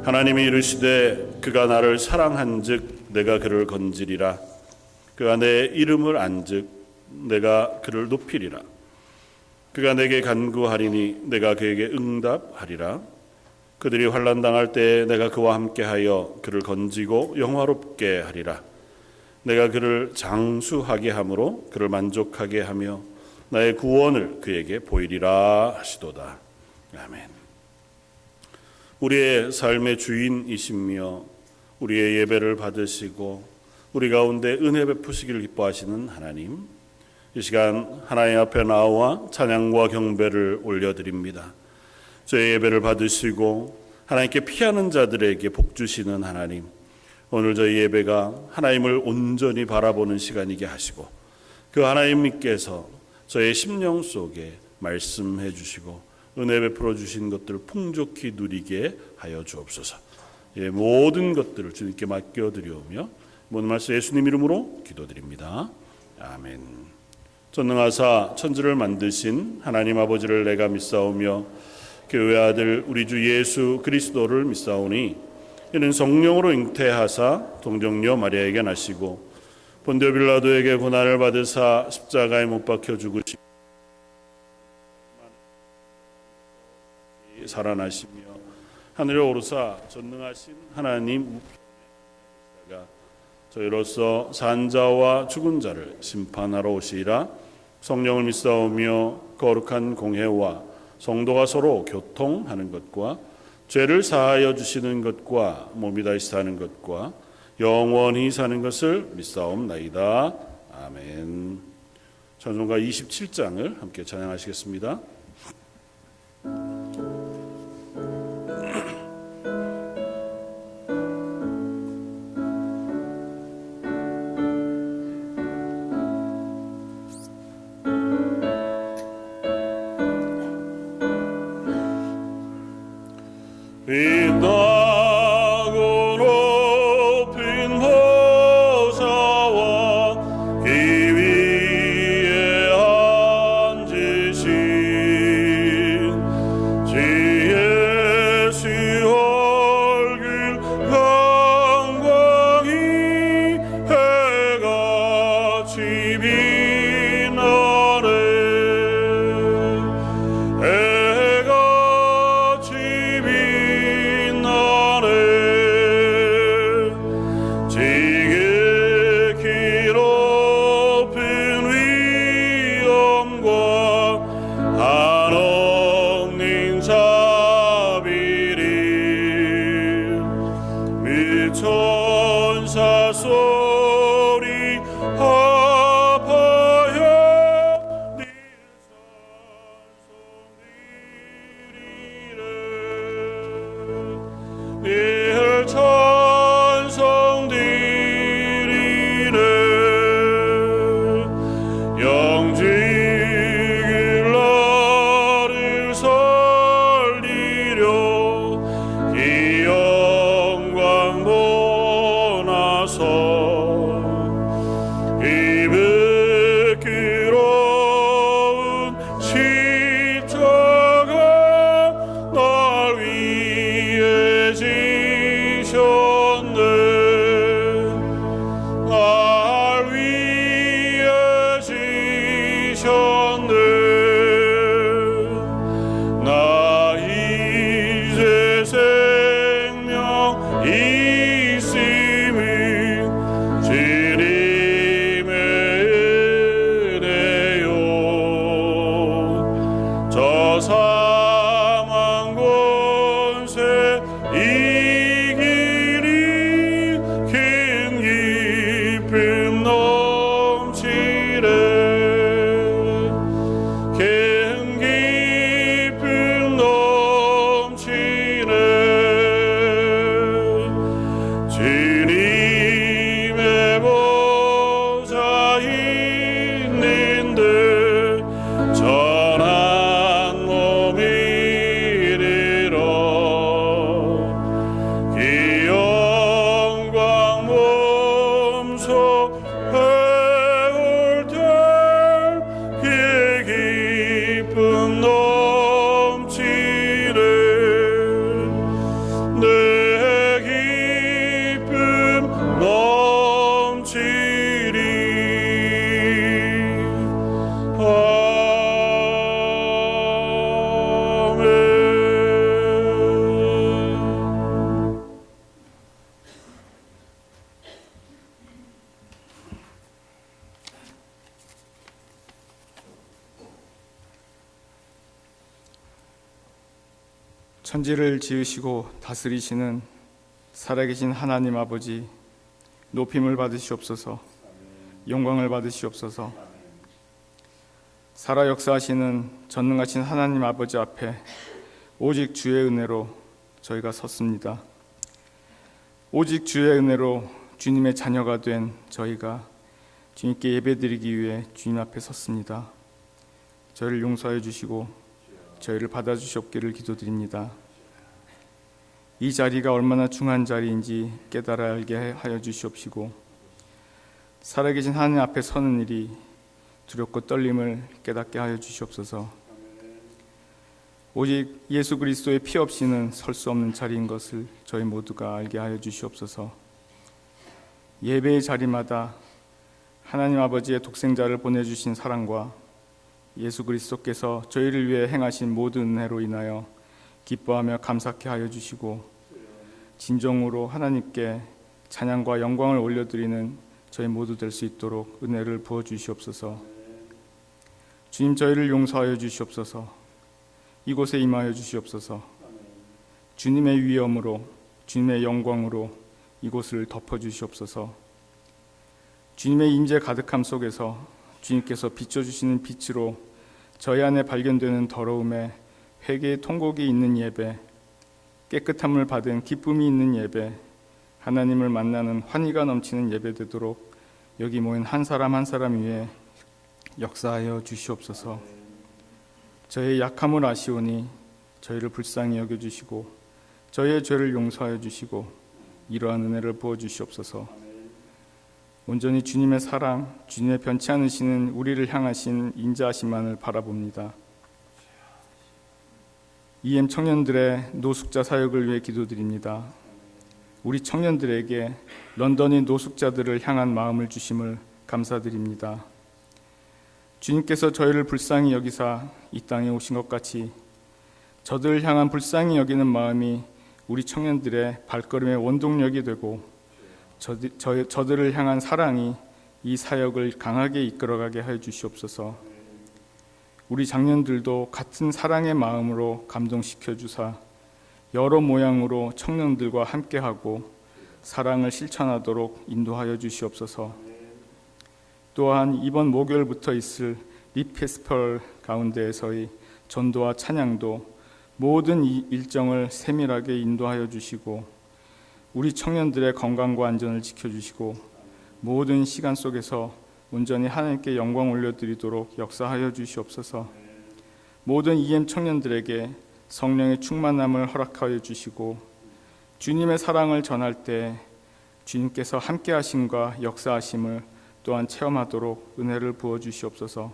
하나님이 이르시되 그가 나를 사랑한즉 내가 그를 건지리라. 그가 내 이름을 안즉 내가 그를 높이리라. 그가 내게 간구하리니 내가 그에게 응답하리라. 그들이 환난 당할 때에 내가 그와 함께하여 그를 건지고 영화롭게 하리라. 내가 그를 장수하게 함으로 그를 만족하게 하며 나의 구원을 그에게 보이리라 하시도다. 아멘. 우리의 삶의 주인이시며 우리의 예배를 받으시고 우리 가운데 은혜 베푸시기를 기뻐하시는 하나님, 이 시간 하나님 앞에 나와 찬양과 경배를 올려드립니다. 저의 예배를 받으시고 하나님께 피하는 자들에게 복 주시는 하나님, 오늘 저희 예배가 하나님을 온전히 바라보는 시간이게 하시고 그 하나님께서 저의 심령 속에 말씀해 주시고 은혜 베풀어 주신 것들을 풍족히 누리게 하여 주옵소서. 모든 것들을 주님께 맡겨드리오며 모든 말씀 예수님 이름으로 기도드립니다. 아멘. 전능하사 천지를 만드신 하나님 아버지를 내가 믿사오며 그 외아들 우리 주 예수 그리스도를 믿사오니 이는 성령으로 잉태하사 동정녀 마리아에게 나시고 본디오 빌라도에게 고난을 받으사 십자가에 못 박혀 죽으시고 살아나시며 하늘에 오르사 전능하신 하나님 우편에 저희로서 산자와 죽은 자를 심판하러 오시리라. 성령을 믿사오며 거룩한 공회와 성도가 서로 교통하는 것과 죄를 사하여 주시는 것과 몸이 다시 사는 것과 영원히 사는 것을 믿사옵나이다. 아멘. 찬송가 27장을 함께 찬양하시겠습니다. 빛나고 높은 보좌와 그 위에 앉으신 주 예수 얼굴 영광이 해같이 빛나네. 해같이 지극히 높은 위엄과 한없는 자비를 미 천사 소리 합하여 네 찬송드리래. 영직을 나를 살리려 이 영광 보나서 이 부끄러운 십자가 날 위해 지셨네. 날 위해 지셨네. 나 이제 생명 있음은 주님의 은혜요. 저 사망 권세 이기리 큰 기쁨 넘치네. 큰 기쁨 넘치네. 주님의 보좌 있는데 전한 몸이리라. 천지를 지으시고 다스리시는 살아계신 하나님 아버지, 높임을 받으시옵소서. 영광을 받으시옵소서. 살아 역사하시는 전능하신 하나님 아버지 앞에 오직 주의 은혜로 저희가 섰습니다. 오직 주의 은혜로 주님의 자녀가 된 저희가 주님께 예배드리기 위해 주님 앞에 섰습니다. 저희를 용서해 주시고 저희를 받아주시옵기를 기도드립니다. 이 자리가 얼마나 중요한 자리인지 깨달아 알게 하여 주시옵시고, 살아계신 하나님 앞에 서는 일이 두렵고 떨림을 깨닫게 하여 주시옵소서. 오직 예수 그리스도의 피 없이는 설 수 없는 자리인 것을 저희 모두가 알게 하여 주시옵소서. 예배의 자리마다 하나님 아버지의 독생자를 보내주신 사랑과 예수 그리스도께서 저희를 위해 행하신 모든 은혜로 인하여 기뻐하며 감사케 하여 주시고, 진정으로 하나님께 찬양과 영광을 올려드리는 저희 모두 될 수 있도록 은혜를 부어 주시옵소서. 주님, 저희를 용서하여 주시옵소서. 이곳에 임하여 주시옵소서. 주님의 위엄으로, 주님의 영광으로 이곳을 덮어 주시옵소서. 주님의 임재 가득함 속에서 주님께서 비춰주시는 빛으로 저희 안에 발견되는 더러움에 회개의 통곡이 있는 예배, 깨끗함을 받은 기쁨이 있는 예배, 하나님을 만나는 환희가 넘치는 예배 되도록 여기 모인 한 사람 한 사람 위에 역사하여 주시옵소서. 저희의 약함을 아시오니 저희를 불쌍히 여겨주시고 저희의 죄를 용서하여 주시고 이러한 은혜를 부어주시옵소서. 온전히 주님의 사랑, 주님의 변치 않으시는 우리를 향하신 인자하심만을 바라봅니다. EM 청년들의 노숙자 사역을 위해 기도드립니다. 우리 청년들에게 런던의 노숙자들을 향한 마음을 주심을 감사드립니다. 주님께서 저희를 불쌍히 여기사 이 땅에 오신 것 같이 저들을 향한 불쌍히 여기는 마음이 우리 청년들의 발걸음의 원동력이 되고 저들을 향한 사랑이 이 사역을 강하게 이끌어가게 하여 주시옵소서. 우리 장년들도 같은 사랑의 마음으로 감동시켜 주사 여러 모양으로 청년들과 함께하고 사랑을 실천하도록 인도하여 주시옵소서. 또한 이번 목요일부터 있을 리페스펄 가운데에서의 전도와 찬양도 모든 일정을 세밀하게 인도하여 주시고 우리 청년들의 건강과 안전을 지켜주시고 모든 시간 속에서 온전히 하나님께 영광 올려드리도록 역사하여 주시옵소서. 모든 EM 청년들에게 성령의 충만함을 허락하여 주시고 주님의 사랑을 전할 때 주님께서 함께하심과 역사하심을 또한 체험하도록 은혜를 부어 주시옵소서.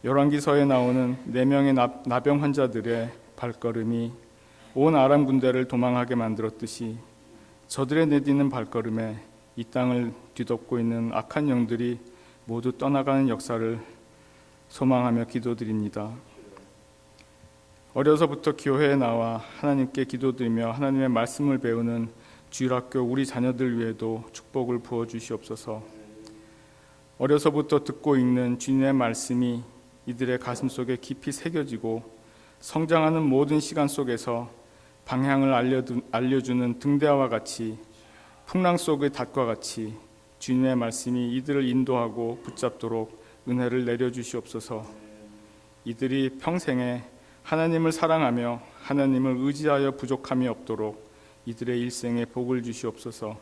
열왕기서에 나오는 4명의 나병 환자들의 발걸음이 온 아람 군대를 도망하게 만들었듯이 저들의 내디는 발걸음에 이 땅을 뒤덮고 있는 악한 영들이 모두 떠나가는 역사를 소망하며 기도드립니다. 어려서부터 교회에 나와 하나님께 기도드리며 하나님의 말씀을 배우는 주일학교 우리 자녀들 위에도 축복을 부어 주시옵소서. 어려서부터 듣고 읽는 주님의 말씀이 이들의 가슴 속에 깊이 새겨지고 성장하는 모든 시간 속에서 방향을 알려주는 등대와 같이 풍랑 속의 닷과 같이 주님의 말씀이 이들을 인도하고 붙잡도록 은혜를 내려주시옵소서. 이들이 평생에 하나님을 사랑하며 하나님을 의지하여 부족함이 없도록 이들의 일생에 복을 주시옵소서.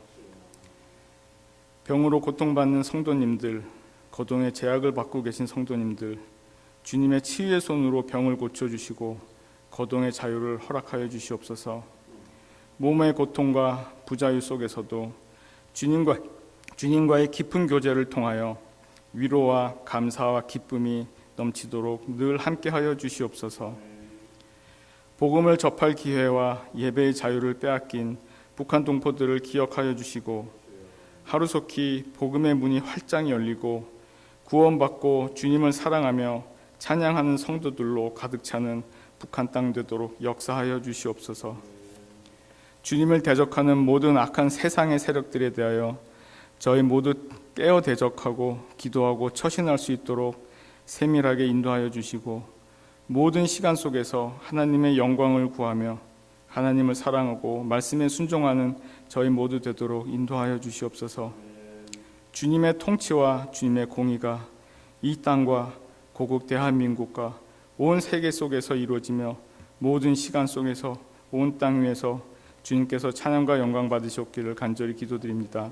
병으로 고통받는 성도님들, 거동의 제약을 받고 계신 성도님들, 주님의 치유의 손으로 병을 고쳐주시고 거동의 자유를 허락하여 주시옵소서. 몸의 고통과 부자유 속에서도 주님과의 깊은 교제를 통하여 위로와 감사와 기쁨이 넘치도록 늘 함께하여 주시옵소서. 복음을 접할 기회와 예배의 자유를 빼앗긴 북한 동포들을 기억하여 주시고 하루속히 복음의 문이 활짝 열리고 구원받고 주님을 사랑하며 찬양하는 성도들로 가득 차는 북한 땅 되도록 역사하여 주시옵소서. 주님을 대적하는 모든 악한 세상의 세력들에 대하여 저희 모두 깨어 대적하고 기도하고 처신할 수 있도록 세밀하게 인도하여 주시고 모든 시간 속에서 하나님의 영광을 구하며 하나님을 사랑하고 말씀에 순종하는 저희 모두 되도록 인도하여 주시옵소서. 주님의 통치와 주님의 공의가 이 땅과 고국 대한민국과 온 세계 속에서 이루어지며 모든 시간 속에서 온 땅 위에서 주님께서 찬양과 영광 받으셨기를 간절히 기도드립니다.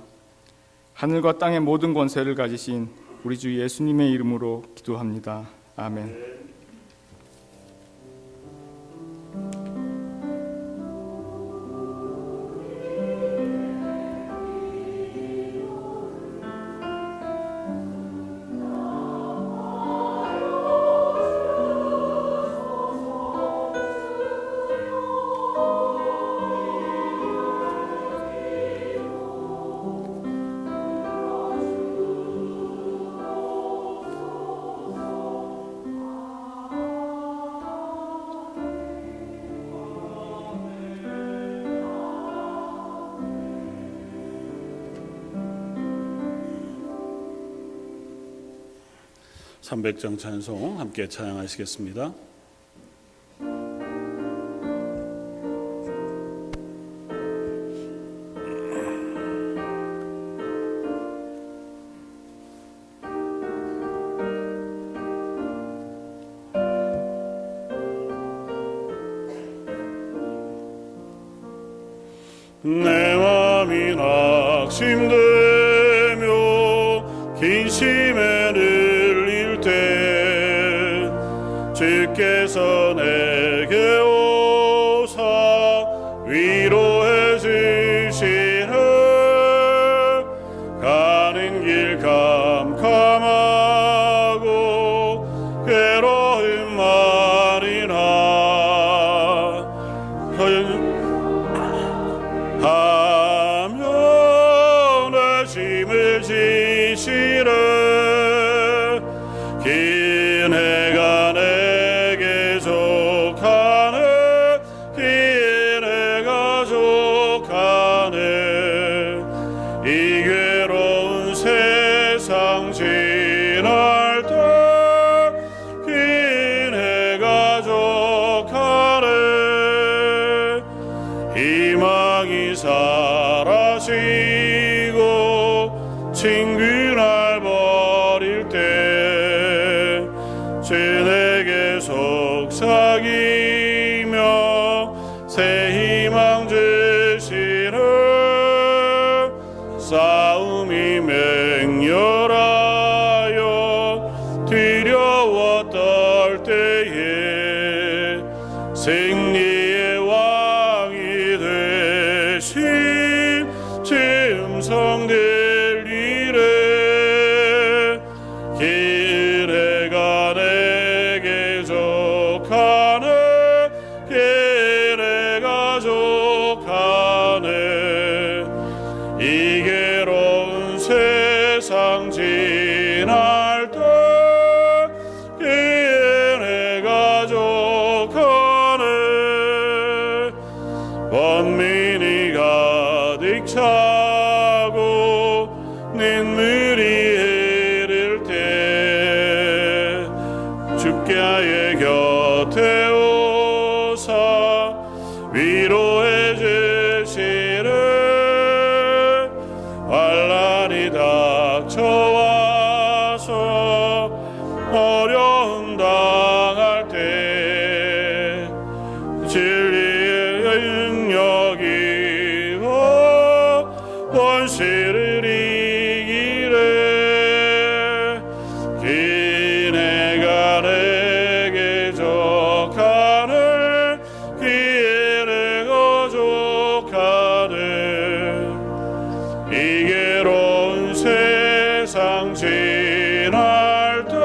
하늘과 땅의 모든 권세를 가지신 우리 주 예수님의 이름으로 기도합니다. 아멘. 삼백장 찬송 함께 찬양하시겠습니다. 내 맘이 낙심되며 근심에 눌릴 때 주께서 내게 오사 위로해 주시네. 가는 길 캄캄하고 괴로운 말이나 하며 내 짐을 지시네. 긴 해가 내게 족하네. 긴 해가 족하네. 이 괴로운 세상 지날 때 긴 해가 족하네. 희망이 사라지고 친구날 버릴 때 주 내게 속삭이며 새 희망 주시네. 싸움이 맹렬하여 두려워 떨 때에 승리의 왕이 되신 주 음성 들리네. 긴 해가 내게 족하네. 긴 해가 족하네. 이 괴로운 세상 지날 때 긴 해가 족하네. 원민이 가득 차고 눈물이 흐를 때 주께의 곁에 오사 위로해 주시네. 환난이 닥쳐와서 어려움 당할 때 진리의 능력이 원수를 이기래. 긴 해가 내게 족하네. 긴 해가 족하네. 이 괴로운 세상 지날 때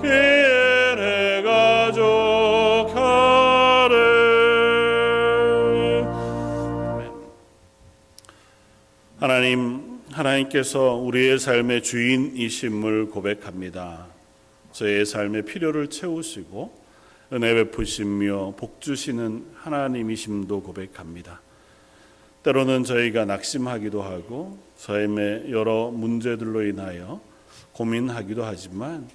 긴 해가 족하네. 하나님께서 우리의 삶의 주인이심을 고백합니다. 저의 삶의 필요를 채우시고 은혜 베푸시며 복 주시는 하나님이심도 고백합니다. 때로는 저희가 낙심하기도 하고 삶의 여러 문제들로 인하여 고민하기도 하지만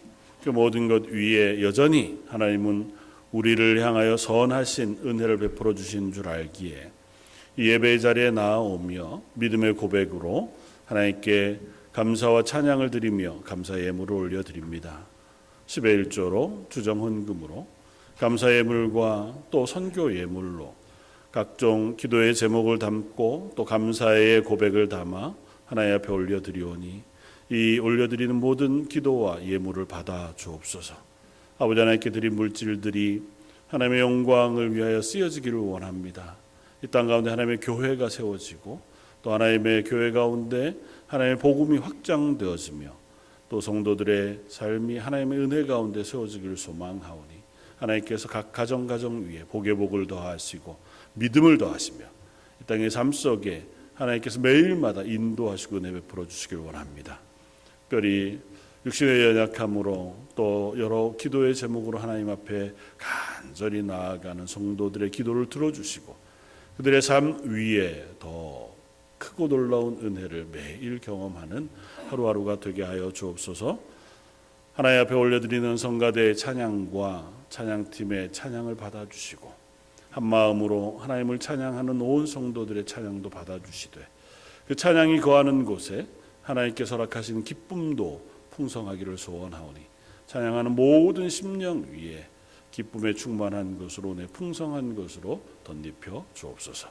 그 모든 것 위에 여전히 하나님은 우리를 향하여 선하신 은혜를 베풀어 주신 줄 알기에 이 예배의 자리에 나아오며 믿음의 고백으로 하나님께 감사와 찬양을 드리며 감사 예물을 올려드립니다. 10의 1조로 주정 헌금으로 감사 예물과 또 선교 예물로 각종 기도의 제목을 담고 또 감사의 고백을 담아 하나님 앞에 올려드리오니 이 올려드리는 모든 기도와 예물을 받아 주옵소서. 아버지 하나님께 드린 물질들이 하나님의 영광을 위하여 쓰여지기를 원합니다. 이 땅 가운데 하나님의 교회가 세워지고 또 하나님의 교회 가운데 하나님의 복음이 확장되어지며 또 성도들의 삶이 하나님의 은혜 가운데 세워지기를 소망하오니 하나님께서 각 가정 위에 복의 복을 더하시고 믿음을 더하시며 이 땅의 삶 속에 하나님께서 매일마다 인도하시고 은혜 베풀어 주시길 원합니다. 특별히 육신의 연약함으로 또 여러 기도의 제목으로 하나님 앞에 간절히 나아가는 성도들의 기도를 들어주시고 그들의 삶 위에 더 크고 놀라운 은혜를 매일 경험하는 하루하루가 되게 하여 주옵소서. 하나님 앞에 올려드리는 성가대의 찬양과 찬양팀의 찬양을 받아주시고 한 마음으로 하나님을 찬양하는 온 성도들의 찬양도 받아주시되 그 찬양이 거하는 곳에 하나님께 허락하신 기쁨도 풍성하기를 소원하오니 찬양하는 모든 심령 위에 기쁨에 충만한 것으로 내 풍성한 것으로 덧입혀 주옵소서.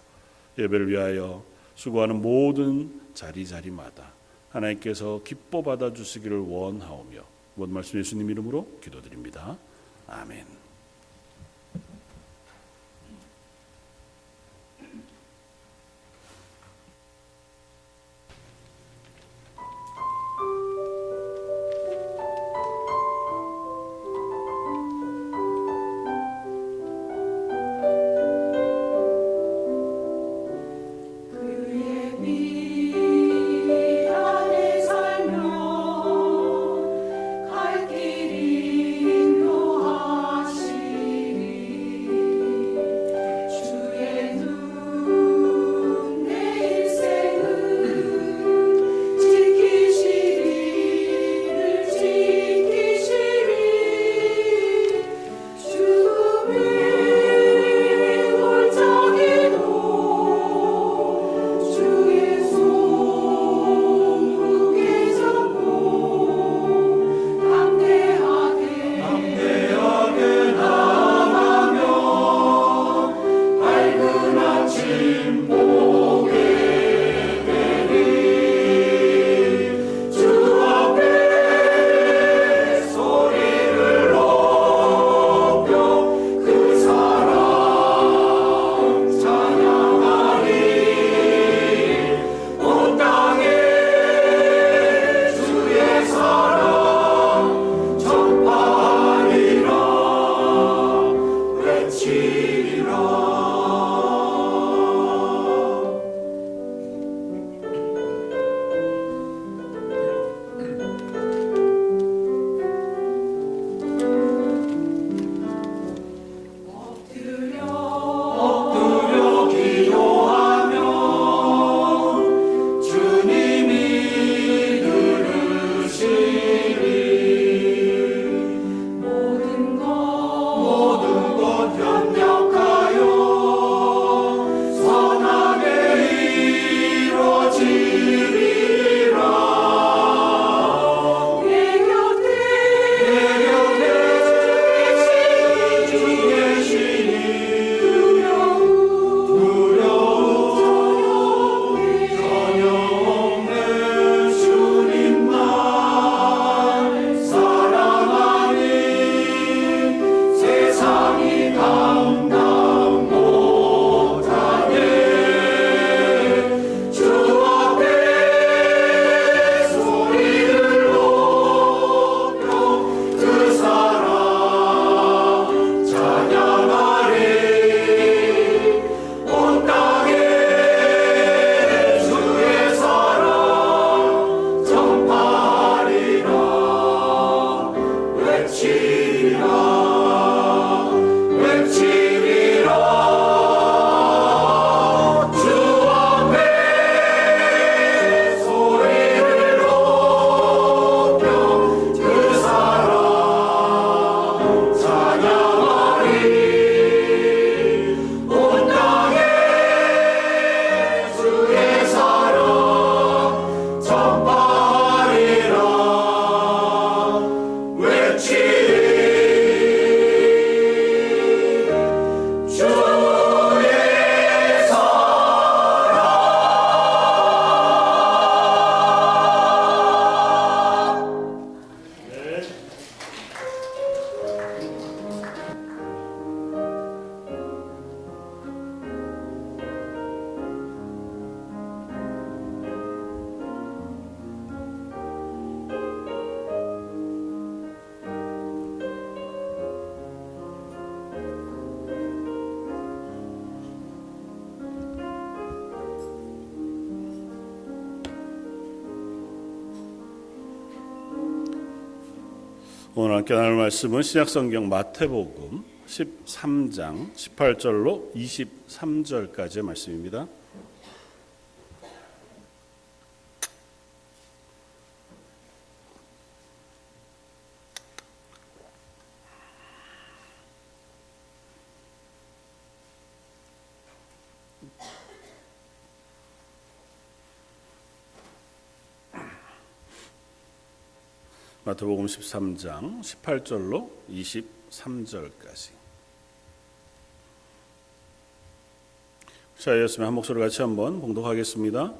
예배를 위하여 수고하는 모든 자리마다 하나님께서 기뻐 받아주시기를 원하오며 모든 말씀 예수님 이름으로 기도드립니다. 아멘. 오늘 함께 나눌 말씀은 신약성경 마태복음 13장 18절로 23절까지의 말씀입니다. 마태복음 13장 18절로 23절까지. 자였으면 한 목소리 같이 한번 봉독하겠습니다.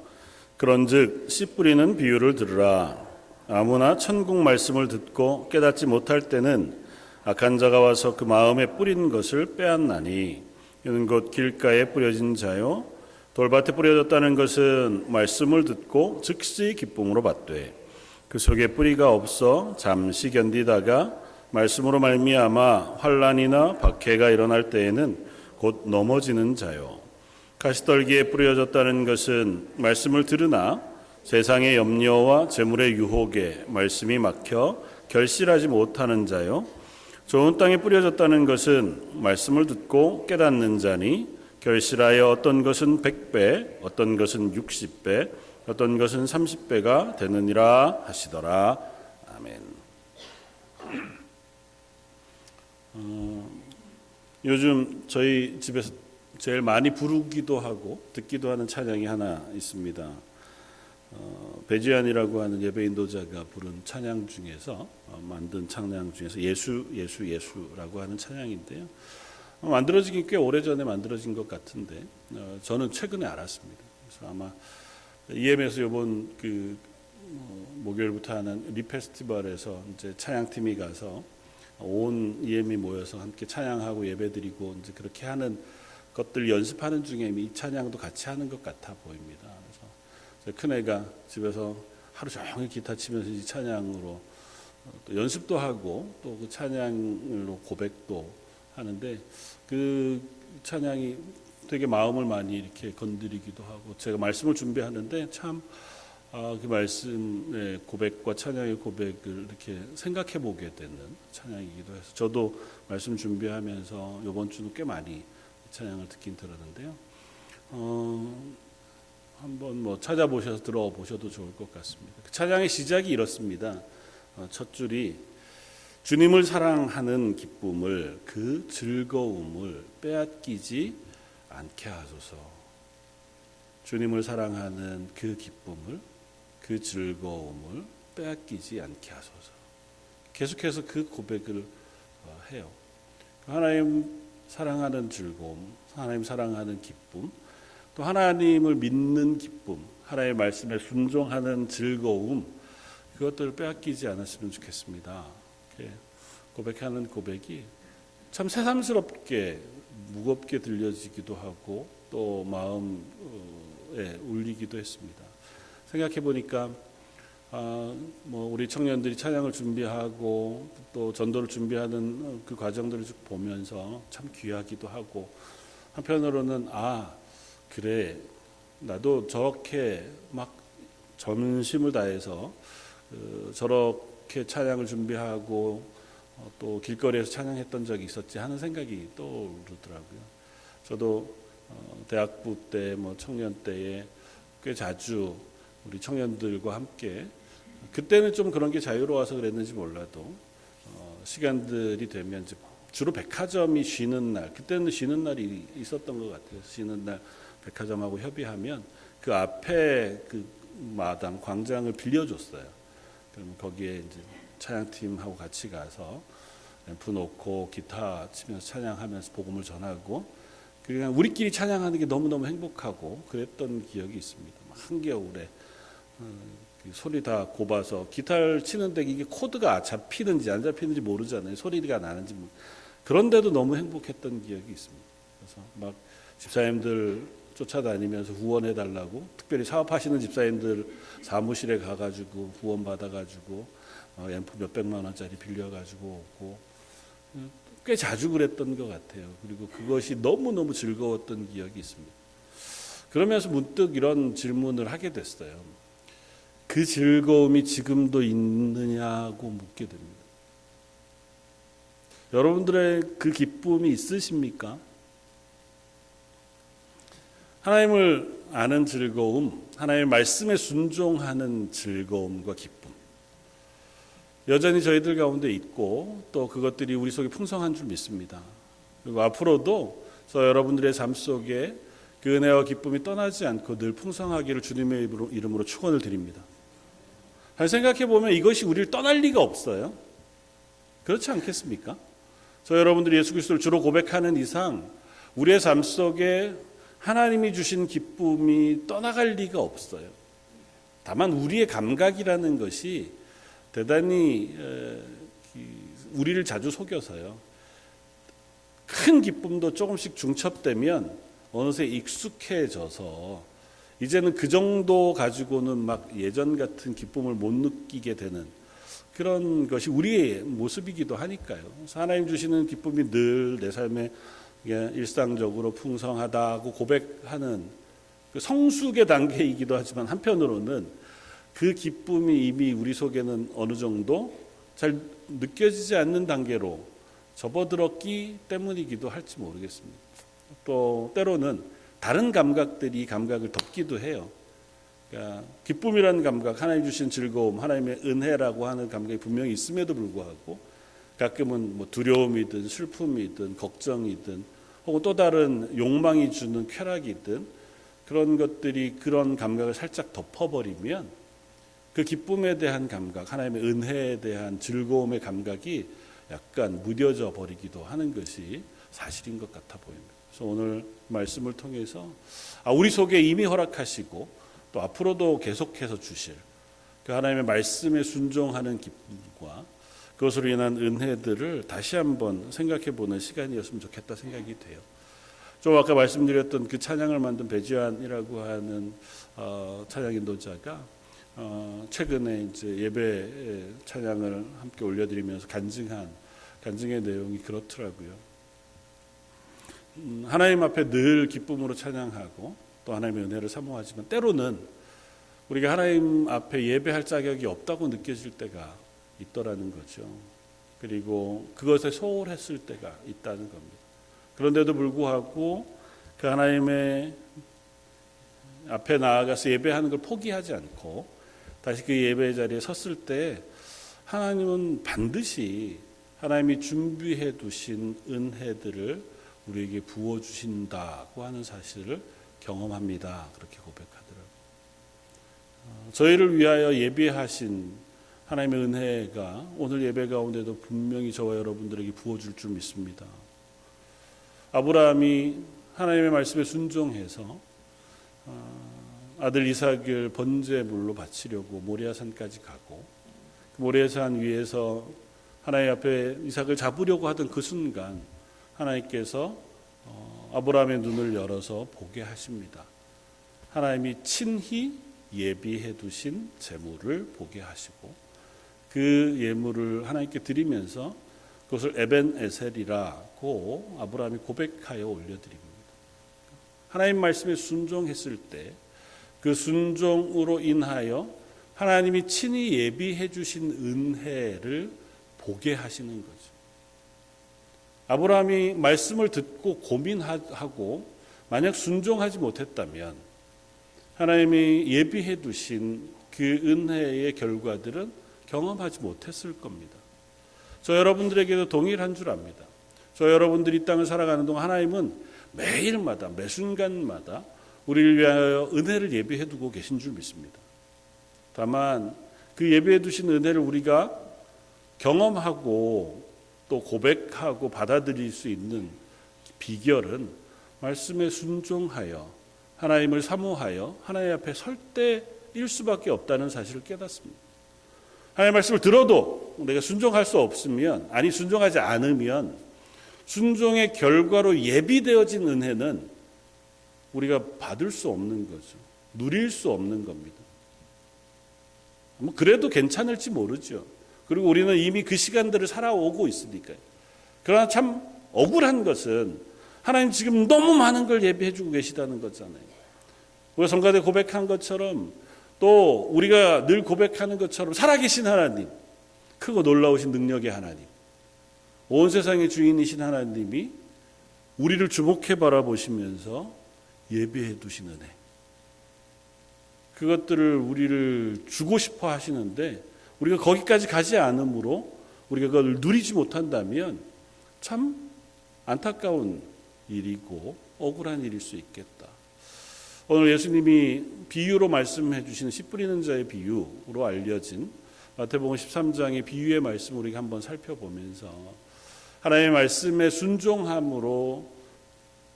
그런즉 씨 뿌리는 비유를 들으라. 아무나 천국 말씀을 듣고 깨닫지 못할 때는 악한 자가 와서 그 마음에 뿌린 것을 빼앗나니 이는 곧 길가에 뿌려진 자요 돌밭에 뿌려졌다는 것은 말씀을 듣고 즉시 기쁨으로 받되 그 속에 뿌리가 없어 잠시 견디다가 말씀으로 말미암아 환난이나 박해가 일어날 때에는 곧 넘어지는 자요. 가시떨기에 뿌려졌다는 것은 말씀을 들으나 세상의 염려와 재물의 유혹에 말씀이 막혀 결실하지 못하는 자요. 좋은 땅에 뿌려졌다는 것은 말씀을 듣고 깨닫는 자니 결실하여 어떤 것은 100배, 어떤 것은 60배, 어떤 것은 30배가 되느니라 하시더라. 아멘. 요즘 저희 집에서 제일 많이 부르기도 하고 듣기도 하는 찬양이 하나 있습니다. 배지환이라고 하는 예배 인도자가 부른 찬양 중에서 만든 찬양 중에서 예수 예수 예수라고 하는 찬양인데요. 만들어지기 꽤 오래전에 만들어진 것 같은데 저는 최근에 알았습니다. 그래서 아마 EM에서 이번 목요일부터 하는 리페스티벌에서 이제 찬양팀이 가서 온 EM이 모여서 함께 찬양하고 예배드리고 이제 그렇게 하는 것들 연습하는 중에 이 찬양도 같이 하는 것 같아 보입니다. 그래서 큰애가 집에서 하루 종일 기타 치면서 이 찬양으로 또 연습도 하고 또 그 찬양으로 고백도 하는데 그 찬양이 되게 마음을 많이 이렇게 건드리기도 하고 제가 말씀을 준비하는데 참 그 말씀의 고백과 찬양의 고백을 이렇게 생각해 보게 되는 찬양이기도 해서 저도 말씀 준비하면서 이번 주는 꽤 많이 찬양을 듣긴 들었는데요. 한번 찾아보셔서 들어보셔도 좋을 것 같습니다. 그 찬양의 시작이 이렇습니다. 첫 줄이 주님을 사랑하는 기쁨을 그 즐거움을 빼앗기지 않게 하소서. 주님을 사랑하는 그 기쁨을 그 즐거움을 빼앗기지 않게 하소서. 계속해서 그 고백을 해요. 하나님 사랑하는 즐거움, 하나님 사랑하는 기쁨, 또 하나님을 믿는 기쁨, 하나님의 말씀에 순종하는 즐거움, 그것들을 빼앗기지 않았으면 좋겠습니다. 고백하는 고백이 참 새삼스럽게 무겁게 들려지기도 하고 또 마음에 울리기도 했습니다. 생각해 보니까 우리 청년들이 찬양을 준비하고 또 전도를 준비하는 그 과정들을 쭉 보면서 참 귀하기도 하고 한편으로는 그래 나도 저렇게 막 전심을 다해서 저렇게 찬양을 준비하고 또 길거리에서 찬양했던 적이 있었지 하는 생각이 떠오르더라고요. 저도 대학부 때 청년 때에 꽤 자주 우리 청년들과 함께 그때는 좀 그런 게 자유로워서 그랬는지 몰라도 시간들이 되면 주로 백화점이 쉬는 날, 그때는 쉬는 날이 있었던 것 같아요. 쉬는 날 백화점하고 협의하면 그 앞에 그 마당 광장을 빌려줬어요. 그러면 거기에 이제 찬양팀하고 같이 가서 앰프 놓고 기타 치면서 찬양하면서 복음을 전하고 그냥 우리끼리 찬양하는 게 너무너무 행복하고 그랬던 기억이 있습니다. 한겨울에 소리 다 곱아서 기타를 치는데 이게 코드가 잡히는지 안 잡히는지 모르잖아요. 소리가 나는지 그런데도 너무 행복했던 기억이 있습니다. 그래서 막 집사님들 쫓아다니면서 후원해 달라고 특별히 사업하시는 집사님들 사무실에 가가지고 후원 받아가지고 앰프 몇백만 원짜리 빌려가지고 오고 꽤 자주 그랬던 것 같아요. 그리고 그것이 너무너무 즐거웠던 기억이 있습니다. 그러면서 문득 이런 질문을 하게 됐어요. 그 즐거움이 지금도 있느냐고 묻게 됩니다. 여러분들의 그 기쁨이 있으십니까? 하나님을 아는 즐거움, 하나님의 말씀에 순종하는 즐거움과 기쁨, 여전히 저희들 가운데 있고 또 그것들이 우리 속에 풍성한 줄 믿습니다. 그리고 앞으로도 저 여러분들의 삶 속에 그 은혜와 기쁨이 떠나지 않고 늘 풍성하기를 주님의 이름으로 축원을 드립니다. 생각해 보면 이것이 우리를 떠날 리가 없어요. 그렇지 않겠습니까? 저 여러분들이 예수 그리스도를 주로 고백하는 이상 우리의 삶 속에 하나님이 주신 기쁨이 떠나갈 리가 없어요. 다만 우리의 감각이라는 것이 대단히 우리를 자주 속여서요. 큰 기쁨도 조금씩 중첩되면 어느새 익숙해져서 이제는 그 정도 가지고는 막 예전 같은 기쁨을 못 느끼게 되는 그런 것이 우리의 모습이기도 하니까요. 하나님 주시는 기쁨이 늘 내 삶에 일상적으로 풍성하다고 고백하는 그 성숙의 단계이기도 하지만 한편으로는 그 기쁨이 이미 우리 속에는 어느 정도 잘 느껴지지 않는 단계로 접어들었기 때문이기도 할지 모르겠습니다. 또 때로는 다른 감각들이 이 감각을 덮기도 해요. 그러니까 기쁨이라는 감각, 하나님 주신 즐거움, 하나님의 은혜라고 하는 감각이 분명히 있음에도 불구하고 가끔은 뭐 두려움이든 슬픔이든 걱정이든 혹은 또 다른 욕망이 주는 쾌락이든 그런 것들이 그런 감각을 살짝 덮어버리면 그 기쁨에 대한 감각, 하나님의 은혜에 대한 즐거움의 감각이 약간 무뎌져 버리기도 하는 것이 사실인 것 같아 보입니다. 그래서 오늘 말씀을 통해서 우리 속에 이미 허락하시고 또 앞으로도 계속해서 주실 그 하나님의 말씀에 순종하는 기쁨과 그것으로 인한 은혜들을 다시 한번 생각해 보는 시간이었으면 좋겠다 생각이 돼요. 좀 아까 말씀드렸던 그 찬양을 만든 배지환이라고 하는 찬양 인도자가 최근에 이제 예배 찬양을 함께 올려드리면서 간증의 내용이 그렇더라고요. 하나님 앞에 늘 기쁨으로 찬양하고 또 하나님의 은혜를 사모하지만 때로는 우리가 하나님 앞에 예배할 자격이 없다고 느껴질 때가 있더라는 거죠. 그리고 그것에 소홀했을 때가 있다는 겁니다. 그런데도 불구하고 그 하나님의 앞에 나아가서 예배하는 걸 포기하지 않고 다시 그 예배 자리에 섰을 때 하나님은 반드시 하나님이 준비해 두신 은혜들을 우리에게 부어주신다고 하는 사실을 경험합니다. 그렇게 고백하더라고요. 저희를 위하여 예비하신 하나님의 은혜가 오늘 예배 가운데도 분명히 저와 여러분들에게 부어줄 줄 믿습니다. 아브라함이 하나님의 말씀에 순종해서 아들 이삭을 번제물로 바치려고 모리아산까지 가고 모리아산 위에서 하나님 앞에 이삭을 잡으려고 하던 그 순간 하나님께서 아브라함의 눈을 열어서 보게 하십니다. 하나님이 친히 예비해 두신 제물을 보게 하시고 그 예물을 하나님께 드리면서 그것을 에벤에셀이라고 아브라함이 고백하여 올려드립니다. 하나님 말씀에 순종했을 때 그 순종으로 인하여 하나님이 친히 예비해 주신 은혜를 보게 하시는 거죠. 아브라함이 말씀을 듣고 고민하고 만약 순종하지 못했다면 하나님이 예비해 두신 그 은혜의 결과들은 경험하지 못했을 겁니다. 저 여러분들에게도 동일한 줄 압니다. 저 여러분들이 이 땅을 살아가는 동안 하나님은 매일마다 매 순간마다 우리를 위하여 은혜를 예비해 두고 계신 줄 믿습니다. 다만 그 예비해 두신 은혜를 우리가 경험하고 또 고백하고 받아들일 수 있는 비결은 말씀에 순종하여 하나님을 사모하여 하나님 앞에 설 때일 수밖에 없다는 사실을 깨닫습니다. 하나님의 말씀을 들어도 내가 순종할 수 없으면 순종하지 않으면 순종의 결과로 예비되어진 은혜는 우리가 받을 수 없는 거죠. 누릴 수 없는 겁니다. 그래도 괜찮을지 모르죠. 그리고 우리는 이미 그 시간들을 살아오고 있으니까요. 그러나 참 억울한 것은 하나님 지금 너무 많은 걸 예비해 주고 계시다는 거잖아요. 우리가 성가대 고백한 것처럼 또 우리가 늘 고백하는 것처럼 살아계신 하나님, 크고 놀라우신 능력의 하나님, 온 세상의 주인이신 하나님이 우리를 주목해 바라보시면서 예비해 두신 은혜, 그것들을 우리를 주고 싶어 하시는데 우리가 거기까지 가지 않으므로 우리가 그걸 누리지 못한다면 참 안타까운 일이고 억울한 일일 수 있겠다. 오늘 예수님이 비유로 말씀해 주시는 씨 뿌리는 자의 비유로 알려진 마태복음 13장의 비유의 말씀을 우리가 한번 살펴보면서 하나님의 말씀에 순종함으로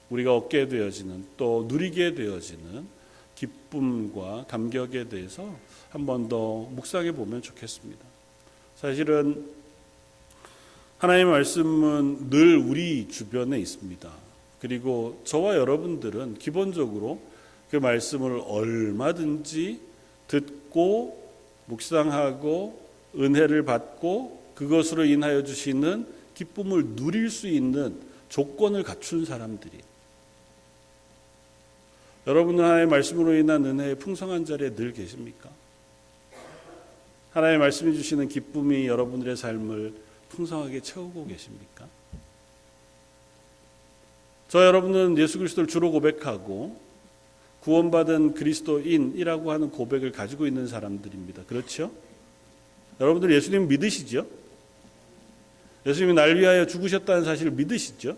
우리가 얻게 되어지는, 또 누리게 되어지는 기쁨과 감격에 대해서 한 번 더 묵상해 보면 좋겠습니다. 사실은 하나님의 말씀은 늘 우리 주변에 있습니다. 그리고 저와 여러분들은 기본적으로 그 말씀을 얼마든지 듣고 묵상하고 은혜를 받고 그것으로 인하여 주시는 기쁨을 누릴 수 있는 조건을 갖춘 사람들이, 여러분은 하나님의 말씀으로 인한 은혜의 풍성한 자리에 늘 계십니까? 하나님의 말씀이 주시는 기쁨이 여러분들의 삶을 풍성하게 채우고 계십니까? 저 여러분은 예수 그리스도를 주로 고백하고 구원받은 그리스도인이라고 하는 고백을 가지고 있는 사람들입니다. 그렇죠? 여러분들 예수님 믿으시죠? 예수님이 날 위하여 죽으셨다는 사실을 믿으시죠?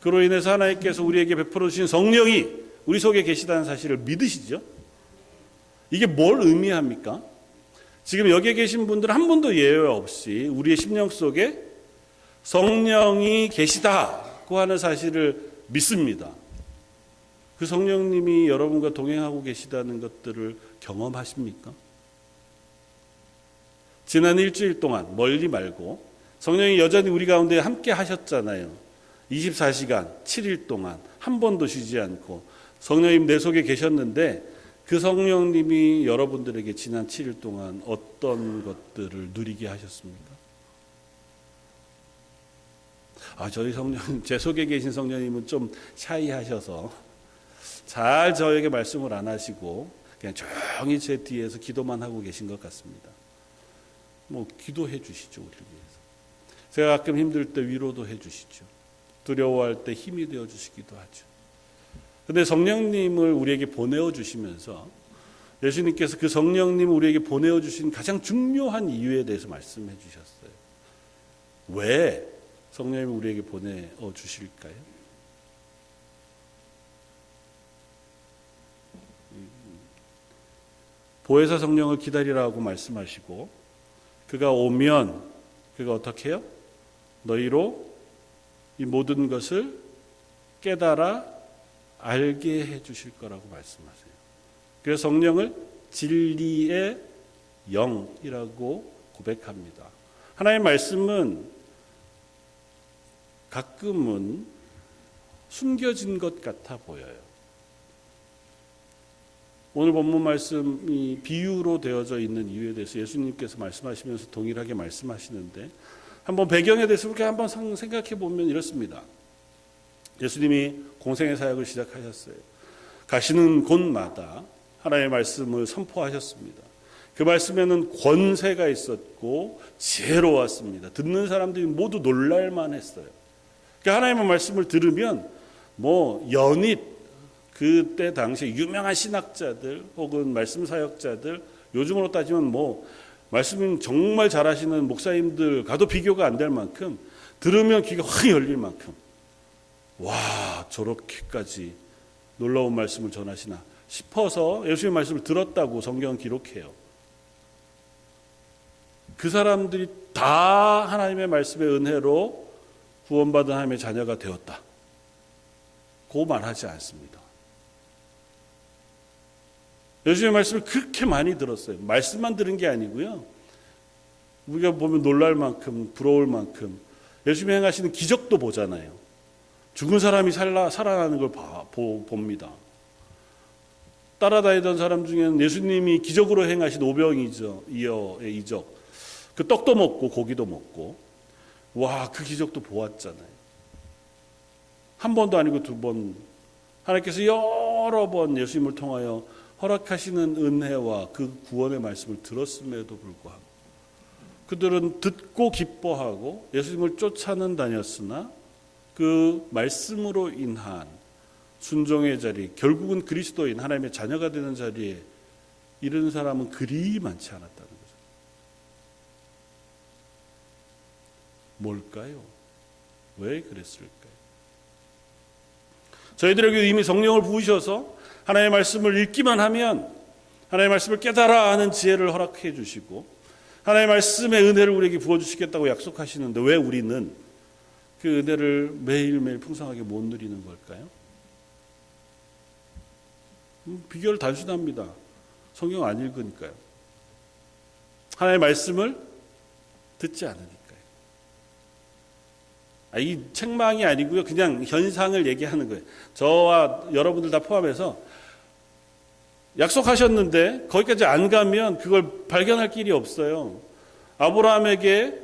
그로 인해서 하나님께서 우리에게 베풀어 주신 성령이 우리 속에 계시다는 사실을 믿으시죠? 이게 뭘 의미합니까? 지금 여기에 계신 분들 한 분도 예외 없이 우리의 심령 속에 성령이 계시다고 하는 사실을 믿습니다. 그 성령님이 여러분과 동행하고 계시다는 것들을 경험하십니까? 지난 일주일 동안 멀리 말고 성령이 여전히 우리 가운데 함께 하셨잖아요. 24시간 7일 동안 한 번도 쉬지 않고 성령님 내 속에 계셨는데 그 성령님이 여러분들에게 지난 7일 동안 어떤 것들을 누리게 하셨습니까? 저희 성령님, 제 속에 계신 성령님은 좀 샤이하셔서 잘 저에게 말씀을 안 하시고 그냥 조용히 제 뒤에서 기도만 하고 계신 것 같습니다. 기도해 주시죠, 우리를 위해서. 제가 가끔 힘들 때 위로도 해 주시죠. 두려워할 때 힘이 되어 주시기도 하죠. 그런데 성령님을 우리에게 보내어 주시면서 예수님께서 그 성령님을 우리에게 보내어 주신 가장 중요한 이유에 대해서 말씀해 주셨어요. 왜 성령님을 우리에게 보내어 주실까요? 보혜사 성령을 기다리라고 말씀하시고 그가 오면 그가 어떻게 해요? 너희로 이 모든 것을 깨달아 알게 해 주실 거라고 말씀하세요. 그래서 성령을 진리의 영이라고 고백합니다. 하나님의 말씀은 가끔은 숨겨진 것 같아 보여요. 오늘 본문 말씀이 비유로 되어져 있는 이유에 대해서 예수님께서 말씀하시면서 동일하게 말씀하시는데 한번 배경에 대해서 그렇게 한번 생각해 보면 이렇습니다. 예수님이 공생의 사역을 시작하셨어요. 가시는 곳마다 하나님의 말씀을 선포하셨습니다. 그 말씀에는 권세가 있었고 지혜로웠습니다. 듣는 사람들이 모두 놀랄만 했어요. 그러니까 하나님의 말씀을 들으면 연잇 그때 당시에 유명한 신학자들 혹은 말씀 사역자들, 요즘으로 따지면 말씀 정말 잘하시는 목사님들과도 비교가 안 될 만큼 들으면 귀가 확 열릴 만큼 와, 저렇게까지 놀라운 말씀을 전하시나 싶어서 예수님의 말씀을 들었다고 성경은 기록해요. 그 사람들이 다 하나님의 말씀의 은혜로 구원받은 하나님의 자녀가 되었다. 고 말하지 않습니다. 예수님의 말씀을 그렇게 많이 들었어요. 말씀만 들은 게 아니고요. 우리가 보면 놀랄 만큼, 부러울 만큼 예수님이 행하시는 기적도 보잖아요. 죽은 사람이 살아나는 걸 봅니다. 따라다니던 사람 중에는 예수님이 기적으로 행하신 오병이어의 이적, 그 떡도 먹고 고기도 먹고, 와, 그 기적도 보았잖아요. 한 번도 아니고 두 번, 하나님께서 여러 번 예수님을 통하여 허락하시는 은혜와 그 구원의 말씀을 들었음에도 불구하고 그들은 듣고 기뻐하고 예수님을 쫓아는 다녔으나 그 말씀으로 인한 순종의 자리, 결국은 그리스도인 하나님의 자녀가 되는 자리에 이른 사람은 그리 많지 않았다는 거죠. 뭘까요? 왜 그랬을까요? 저희들에게 이미 성령을 부으셔서 하나님의 말씀을 읽기만 하면 하나님의 말씀을 깨달아 하는 지혜를 허락해 주시고 하나님의 말씀의 은혜를 우리에게 부어주시겠다고 약속하시는데 왜 우리는 그 은혜를 매일매일 풍성하게 못 누리는 걸까요? 비결 단순합니다. 성경 안 읽으니까요. 하나님의 말씀을 듣지 않으니까요. 이 책망이 아니고요. 그냥 현상을 얘기하는 거예요. 저와 여러분들 다 포함해서 약속하셨는데 거기까지 안 가면 그걸 발견할 길이 없어요. 아브라함에게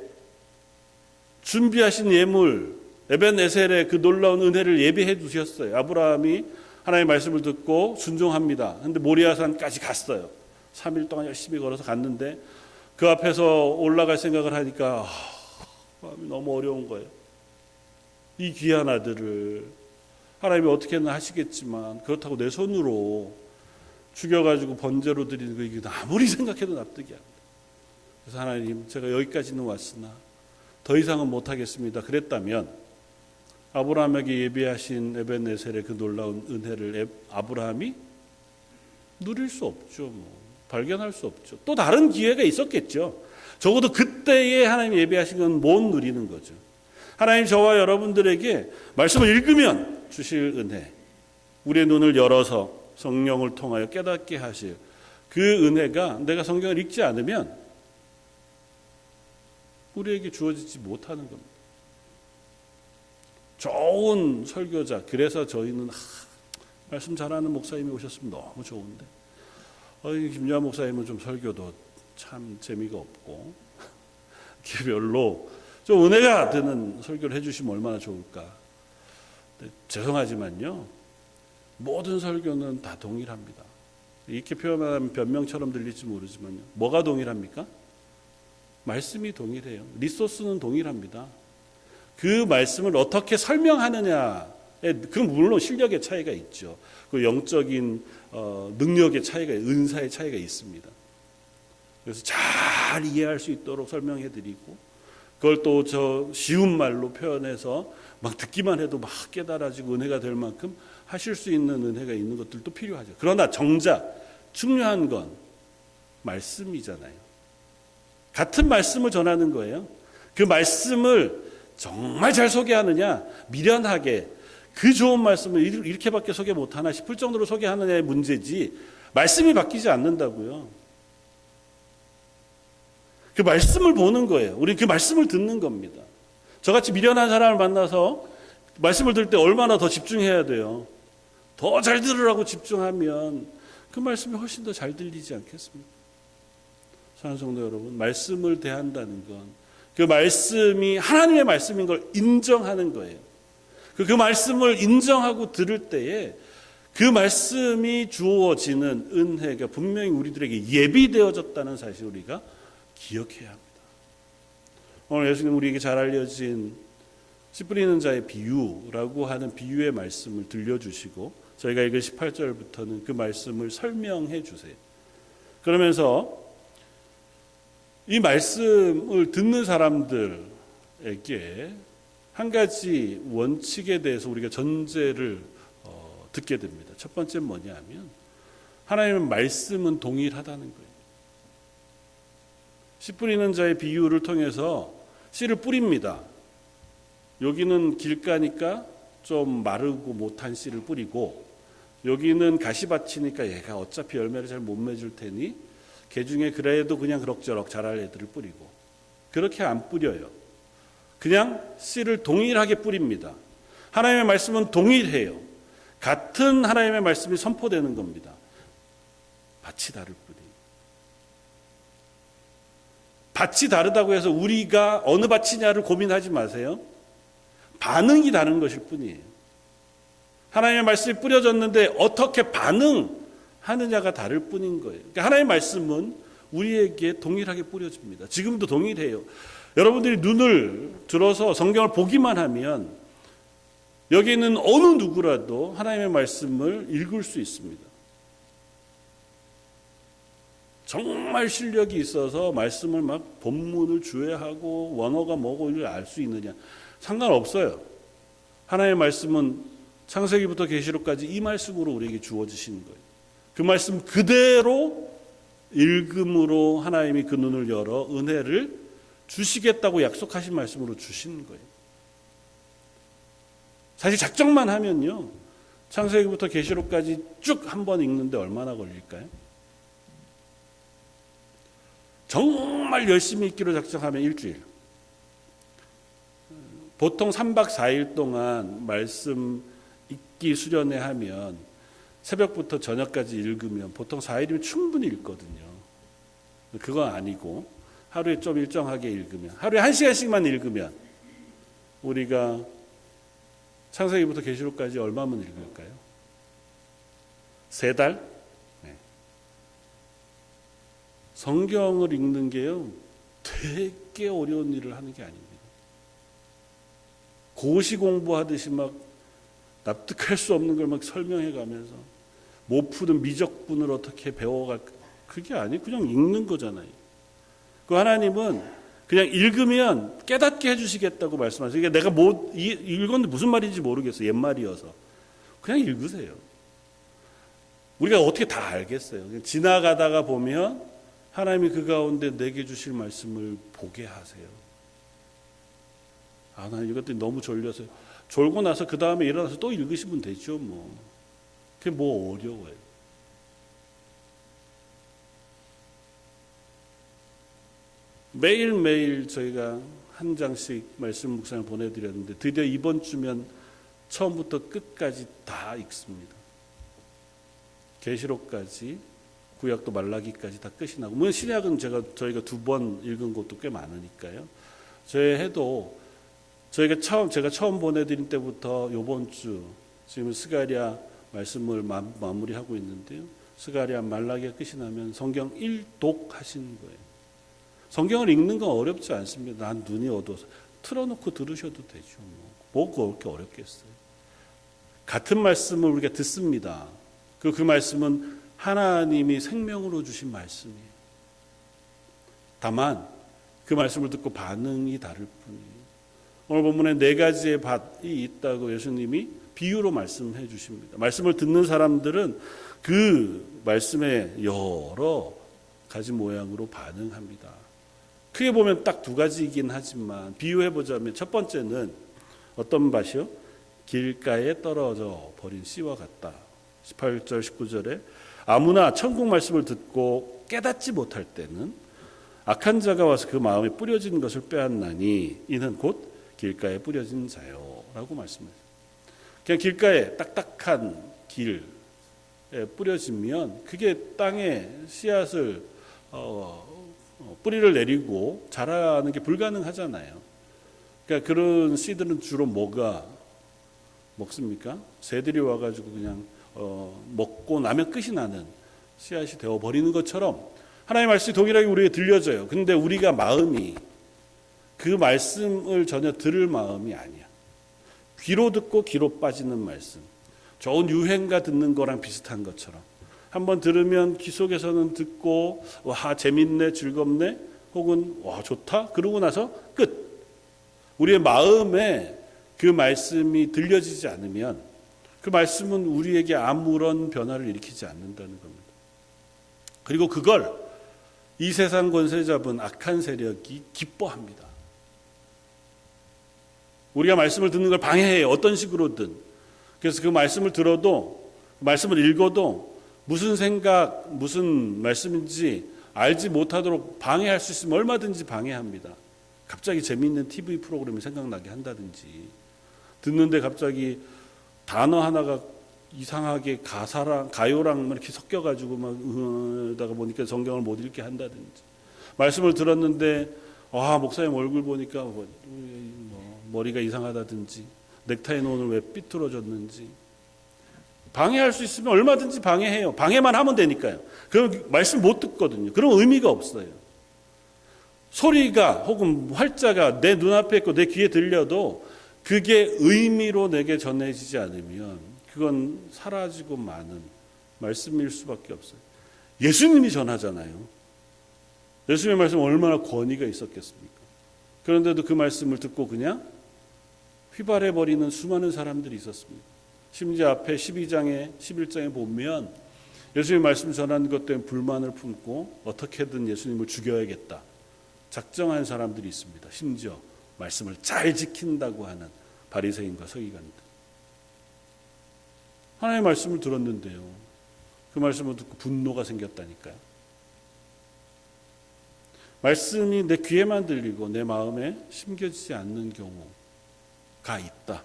준비하신 예물 에벤에셀의 그 놀라운 은혜를 예비해 두셨어요. 아브라함이 하나님의 말씀을 듣고 순종합니다. 그런데 모리아산까지 갔어요. 3일 동안 열심히 걸어서 갔는데 그 앞에서 올라갈 생각을 하니까 마음이 너무 어려운 거예요. 이 귀한 아들을 하나님이 어떻게든 하시겠지만 그렇다고 내 손으로 죽여가지고 번제로 드리는 거 이게 아무리 생각해도 납득이 안 돼요. 그래서 하나님, 제가 여기까지는 왔으나 더 이상은 못하겠습니다. 그랬다면 아브라함에게 예비하신 에벤에셀의 그 놀라운 은혜를 아브라함이 누릴 수 없죠. 발견할 수 없죠. 또 다른 기회가 있었겠죠. 적어도 그때에 하나님 예비하신 건 못 누리는 거죠. 하나님 저와 여러분들에게 말씀을 읽으면 주실 은혜, 우리의 눈을 열어서 성령을 통하여 깨닫게 하실 그 은혜가 내가 성경을 읽지 않으면 우리에게 주어지지 못하는 겁니다. 좋은 설교자, 그래서 저희는 말씀 잘하는 목사님이 오셨으면 너무 좋은데 김여한 목사님은 좀 설교도 참 재미가 없고 별로 좀 은혜가 되는 설교를 해주시면 얼마나 좋을까. 죄송하지만요, 모든 설교는 다 동일합니다. 이렇게 표현하면 변명처럼 들릴지 모르지만요, 뭐가 동일합니까? 말씀이 동일해요. 리소스는 동일합니다. 그 말씀을 어떻게 설명하느냐에 그럼 물론 실력의 차이가 있죠. 그 영적인 능력의 차이가, 은사의 차이가 있습니다. 그래서 잘 이해할 수 있도록 설명해드리고 그걸 또 저 쉬운 말로 표현해서 막 듣기만 해도 막 깨달아지고 은혜가 될 만큼 하실 수 있는 은혜가 있는 것들도 필요하죠. 그러나 정작 중요한 건 말씀이잖아요. 같은 말씀을 전하는 거예요. 그 말씀을 정말 잘 소개하느냐, 미련하게 그 좋은 말씀을 이렇게밖에 소개 못하나 싶을 정도로 소개하느냐의 문제지 말씀이 바뀌지 않는다고요. 그 말씀을 보는 거예요. 우리 그 말씀을 듣는 겁니다. 저같이 미련한 사람을 만나서 말씀을 들을 때 얼마나 더 집중해야 돼요. 더 잘 들으라고 집중하면 그 말씀이 훨씬 더 잘 들리지 않겠습니까? 사랑하는 성도 여러분, 말씀을 대한다는 건 그 말씀이 하나님의 말씀인 걸 인정하는 거예요. 그 말씀을 인정하고 들을 때에 그 말씀이 주어지는 은혜가 분명히 우리들에게 예비되어졌다는 사실을 우리가 기억해야 합니다. 오늘 예수님 우리에게 잘 알려진 씨 뿌리는 자의 비유라고 하는 비유의 말씀을 들려주시고 저희가 읽은 18절부터는 그 말씀을 설명해 주세요. 그러면서 이 말씀을 듣는 사람들에게 한 가지 원칙에 대해서 우리가 전제를 듣게 됩니다. 첫 번째는 뭐냐면 하나님의 말씀은 동일하다는 거예요. 씨 뿌리는 자의 비유를 통해서 씨를 뿌립니다. 여기는 길가니까 좀 마르고 못한 씨를 뿌리고 여기는 가시밭이니까 얘가 어차피 열매를 잘 못 맺을 테니 개 중에 그래도 그냥 그럭저럭 자랄 애들을 뿌리고 그렇게 안 뿌려요. 그냥 씨를 동일하게 뿌립니다. 하나님의 말씀은 동일해요. 같은 하나님의 말씀이 선포되는 겁니다. 밭이 다를 뿐이에요. 밭이 다르다고 해서 우리가 어느 밭이냐를 고민하지 마세요. 반응이 다른 것일 뿐이에요. 하나님의 말씀이 뿌려졌는데 어떻게 반응하느냐가 다를 뿐인 거예요. 그러니까 하나님의 말씀은 우리에게 동일하게 뿌려집니다. 지금도 동일해요. 여러분들이 눈을 들어서 성경을 보기만 하면 여기 있는 어느 누구라도 하나님의 말씀을 읽을 수 있습니다. 정말 실력이 있어서 말씀을 막 본문을 주해하고 원어가 뭐고 이걸 알 수 있느냐, 상관없어요. 하나님의 말씀은 창세기부터 계시록까지 이 말씀으로 우리에게 주어지신 거예요. 그 말씀 그대로 읽음으로 하나님이 그 눈을 열어 은혜를 주시겠다고 약속하신 말씀으로 주신 거예요. 사실 작정만 하면요, 창세기부터 계시록까지 쭉 한 번 읽는데 얼마나 걸릴까요? 정말 열심히 읽기로 작정하면 일주일. 보통 3박 4일 동안 말씀 읽기 수련회 하면 새벽부터 저녁까지 읽으면 보통 4일이면 충분히 읽거든요. 그건 아니고 하루에 좀 일정하게 읽으면, 하루에 1시간씩만 읽으면 우리가 창세기부터 계시록까지 얼마만 읽을까요? 3달? 네. 성경을 읽는 게요, 되게 어려운 일을 하는 게 아닙니다. 고시 공부하듯이 막 납득할 수 없는 걸 막 설명해 가면서 못 푸는 미적분을 어떻게 배워갈까, 그게 아니고 그냥 읽는 거잖아요. 그 하나님은 그냥 읽으면 깨닫게 해주시겠다고 말씀하세요. 그러니까 내가 뭐 읽었는데 무슨 말인지 모르겠어, 옛말이어서. 그냥 읽으세요. 우리가 어떻게 다 알겠어요. 그냥 지나가다가 보면 하나님이 그 가운데 내게 주실 말씀을 보게 하세요. 아, 나 이것들이 너무 졸려서, 졸고 나서 그 다음에 일어나서 또 읽으시면 되죠, 뭐. 그게 뭐 어려워요. 매일매일 저희가 한 장씩 말씀 묵상을 보내드렸는데 드디어 이번 주면 처음부터 끝까지 다 읽습니다. 계시록까지, 구약도 말라기까지 다 끝이 나고, 물론 신약은 저희가 2번 읽은 것도 꽤 많으니까요. 저희 해도 제가 처음 보내드린 때부터 이번 주 지금 스가랴 말씀을 마무리하고 있는데요. 스가랴 말라기가 끝이 나면 성경 1독 하시는 거예요. 성경을 읽는 건 어렵지 않습니다. 난 눈이 어두워서 틀어놓고 들으셔도 되죠. 뭐가 그렇게 어렵겠어요. 같은 말씀을 우리가 듣습니다. 그 말씀은 하나님이 생명으로 주신 말씀이에요. 다만 그 말씀을 듣고 반응이 다를 뿐이에요. 오늘 본문에 4가지의 밭이 있다고 예수님이 비유로 말씀해 주십니다. 말씀을 듣는 사람들은 그 말씀에 여러 가지 모양으로 반응합니다. 크게 보면 딱 2가지이긴 하지만 비유해보자면 첫 번째는 어떤 밭이요? 길가에 떨어져 버린 씨와 같다. 18절 19절에 아무나 천국 말씀을 듣고 깨닫지 못할 때는 악한 자가 와서 그 마음에 뿌려진 것을 빼앗나니 이는 곧 길가에 뿌려진 자요 라고 말씀하셨어요. 그냥 길가에 딱딱한 길에 뿌려지면 그게 땅에 씨앗을 뿌리를 내리고 자라는 게 불가능하잖아요. 그러니까 그런 씨들은 주로 뭐가 먹습니까? 새들이 와가지고 그냥 먹고 나면 끝이 나는 씨앗이 되어버리는 것처럼 하나님의 말씀이 동일하게 우리에게 들려져요. 근데 우리가 마음이 그 말씀을 전혀 들을 마음이 아니야. 귀로 듣고 귀로 빠지는 말씀. 좋은 유행가 듣는 거랑 비슷한 것처럼 한번 들으면 귀 속에서는 듣고 와 재밌네 즐겁네 혹은 와 좋다 그러고 나서 끝. 우리의 마음에 그 말씀이 들려지지 않으면 그 말씀은 우리에게 아무런 변화를 일으키지 않는다는 겁니다. 그리고 그걸 이 세상 권세 잡은 악한 세력이 기뻐합니다. 우리가 말씀을 듣는 걸 방해해요. 어떤 식으로든. 그래서 그 말씀을 들어도, 말씀을 읽어도 무슨 생각, 무슨 말씀인지 알지 못하도록 방해할 수 있으면 얼마든지 방해합니다. 갑자기 재미있는 TV 프로그램이 생각나게 한다든지, 듣는데 갑자기 단어 하나가 이상하게 가요랑 이렇게 섞여가지고 다가 보니까 성경을 못 읽게 한다든지, 말씀을 들었는데 목사님 얼굴 보니까 머리가 이상하다든지, 넥타이는 오늘 왜 삐뚤어졌는지, 방해할 수 있으면 얼마든지 방해해요. 방해만 하면 되니까요. 그럼 말씀 못 듣거든요. 그럼 의미가 없어요. 소리가 혹은 활자가 내 눈앞에 있고 내 귀에 들려도 그게 의미로 내게 전해지지 않으면 그건 사라지고 마는 말씀일 수밖에 없어요. 예수님이 전하잖아요. 예수님의 말씀 얼마나 권위가 있었겠습니까? 그런데도 그 말씀을 듣고 그냥 휘발해버리는 수많은 사람들이 있었습니다. 심지어 앞에 12장에 11장에 보면 예수님의 말씀 전하는 것 때문에 불만을 품고 어떻게든 예수님을 죽여야겠다 작정한 사람들이 있습니다. 심지어 말씀을 잘 지킨다고 하는 바리새인과 서기관들. 하나님의 말씀을 들었는데요. 그 말씀을 듣고 분노가 생겼다니까요. 말씀이 내 귀에만 들리고 내 마음에 심겨지지 않는 경우가 있다.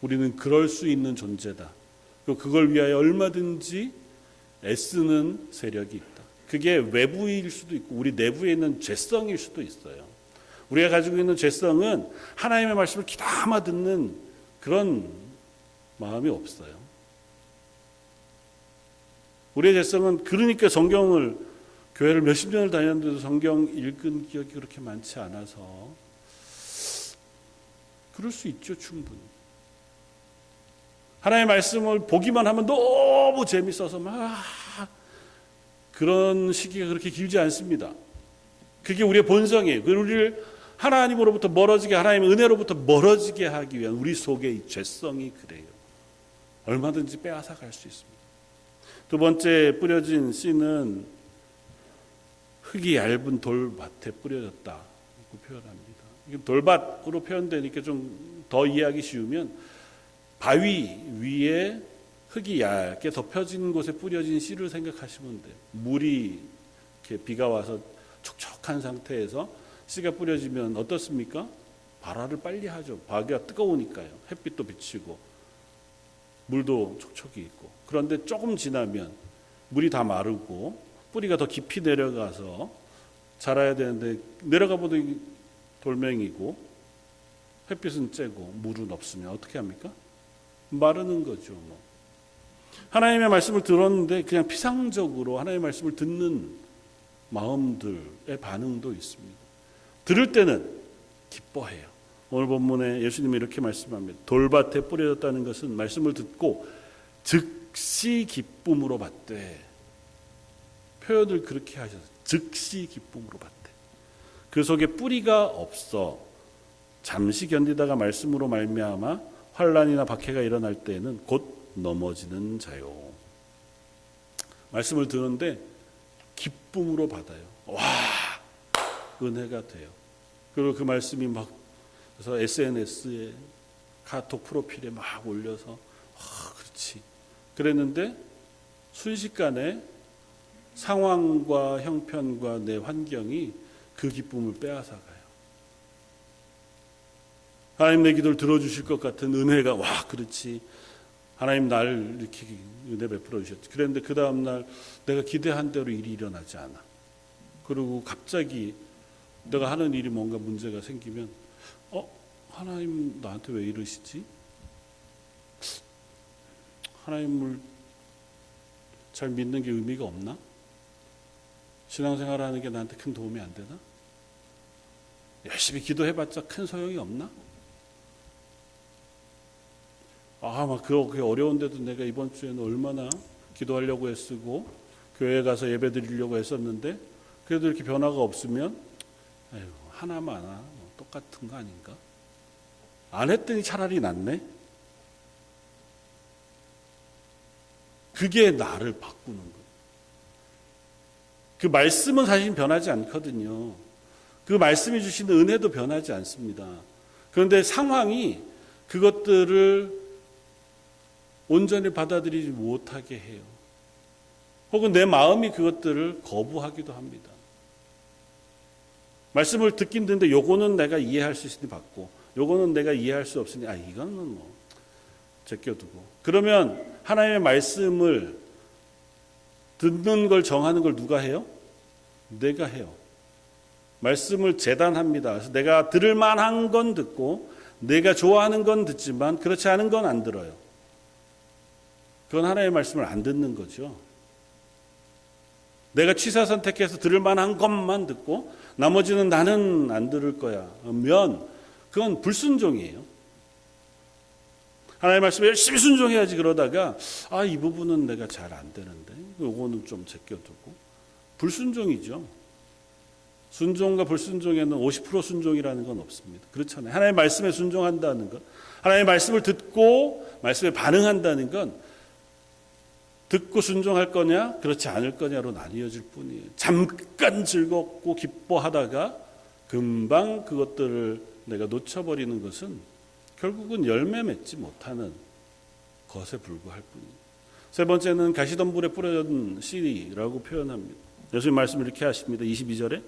우리는 그럴 수 있는 존재다. 그리고 그걸 위하여 얼마든지 애쓰는 세력이 있다. 그게 외부일 수도 있고 우리 내부에 있는 죄성일 수도 있어요. 우리가 가지고 있는 죄성은 하나님의 말씀을 귀담아 듣는 그런 마음이 없어요. 우리의 죄성은 그러니까 성경을 교회를 몇십 년을 다녔는데도 성경 읽은 기억이 그렇게 많지 않아서 그럴 수 있죠. 충분히. 하나님의 말씀을 보기만 하면 너무 재밌어서 막 그런 시기가 그렇게 길지 않습니다. 그게 우리의 본성이에요. 우리를 하나님으로부터 멀어지게 하나님의 은혜로부터 멀어지게 하기 위한 우리 속의 이 죄성이 그래요. 얼마든지 빼앗아 갈 수 있습니다. 두 번째 뿌려진 씨는 흙이 얇은 돌밭에 뿌려졌다고 표현합니다. 이게 돌밭으로 표현되니까 좀 더 이해하기 쉬우면 바위 위에 흙이 얇게 덮여진 곳에 뿌려진 씨를 생각하시면 돼요. 물이 이렇게 비가 와서 촉촉한 상태에서 씨가 뿌려지면 어떻습니까? 발화를 빨리 하죠. 바위가 뜨거우니까요. 햇빛도 비치고 물도 촉촉이 있고. 그런데 조금 지나면 물이 다 마르고 뿌리가 더 깊이 내려가서 자라야 되는데 내려가 보더니 돌멩이고 햇빛은 쬐고 물은 없으면 어떻게 합니까? 마르는 거죠. 하나님의 말씀을 들었는데 그냥 피상적으로 하나님의 말씀을 듣는 마음들의 반응도 있습니다. 들을 때는 기뻐해요. 오늘 본문에 예수님이 이렇게 말씀합니다. 돌밭에 뿌려졌다는 것은 말씀을 듣고 즉시 기쁨으로 받되, 표현을 그렇게 하셔서 즉시 기쁨으로 받되, 그 속에 뿌리가 없어 잠시 견디다가 말씀으로 말미암아 환난이나 박해가 일어날 때에는 곧 넘어지는 자요. 말씀을 듣는데 기쁨으로 받아요. 와, 은혜가 돼요. 그리고 그 말씀이 막 그래서 SNS에 카톡 프로필에 막 올려서 그렇지 그랬는데 순식간에 상황과 형편과 내 환경이 그 기쁨을 빼앗아가요. 하나님 내 기도를 들어주실 것 같은 은혜가 와 그렇지 하나님 날 이렇게 은혜 베풀어 주셨지. 그런데 그 다음날 내가 기대한 대로 일이 일어나지 않아. 그리고 갑자기 내가 하는 일이 뭔가 문제가 생기면 하나님 나한테 왜 이러시지? 하나님을 잘 믿는 게 의미가 없나? 신앙생활하는 게 나한테 큰 도움이 안 되나? 열심히 기도해봤자 큰 소용이 없나? 막 그게 어려운데도 내가 이번 주에는 얼마나 기도하려고 애쓰고 교회에 가서 예배 드리려고 했었는데 그래도 이렇게 변화가 없으면 하나마나 똑같은 거 아닌가? 안 했더니 차라리 낫네? 그게 나를 바꾸는 거예요. 그 말씀은 사실 변하지 않거든요. 그 말씀이 주시는 은혜도 변하지 않습니다. 그런데 상황이 그것들을 온전히 받아들이지 못하게 해요. 혹은 내 마음이 그것들을 거부하기도 합니다. 말씀을 듣긴 듣는데 요거는 내가 이해할 수 있으니 받고 요거는 내가 이해할 수 없으니 이거는 제껴두고. 그러면 하나님의 말씀을 듣는 걸 정하는 걸 누가 해요? 내가 해요. 말씀을 재단합니다. 그래서 내가 들을 만한 건 듣고 내가 좋아하는 건 듣지만 그렇지 않은 건 안 들어요. 그건 하나님의 말씀을 안 듣는 거죠. 내가 취사 선택해서 들을 만한 것만 듣고 나머지는 나는 안 들을 거야 하면 그건 불순종이에요. 하나님의 말씀에 열심히 순종해야지 그러다가 이 부분은 내가 잘 안 되는데 요거는 좀 제껴두고 불순종이죠. 순종과 불순종에는 50% 순종이라는 건 없습니다. 그렇잖아요. 하나님의 말씀에 순종한다는 것, 하나님의 말씀을 듣고 말씀에 반응한다는 건 듣고 순종할 거냐 그렇지 않을 거냐로 나뉘어질 뿐이에요. 잠깐 즐겁고 기뻐하다가 금방 그것들을 내가 놓쳐버리는 것은 결국은 열매 맺지 못하는 것에 불과할 뿐이에요. 세 번째는 가시덤불에 뿌려진 씨라고 표현합니다. 예수님 말씀을 이렇게 하십니다. 22절에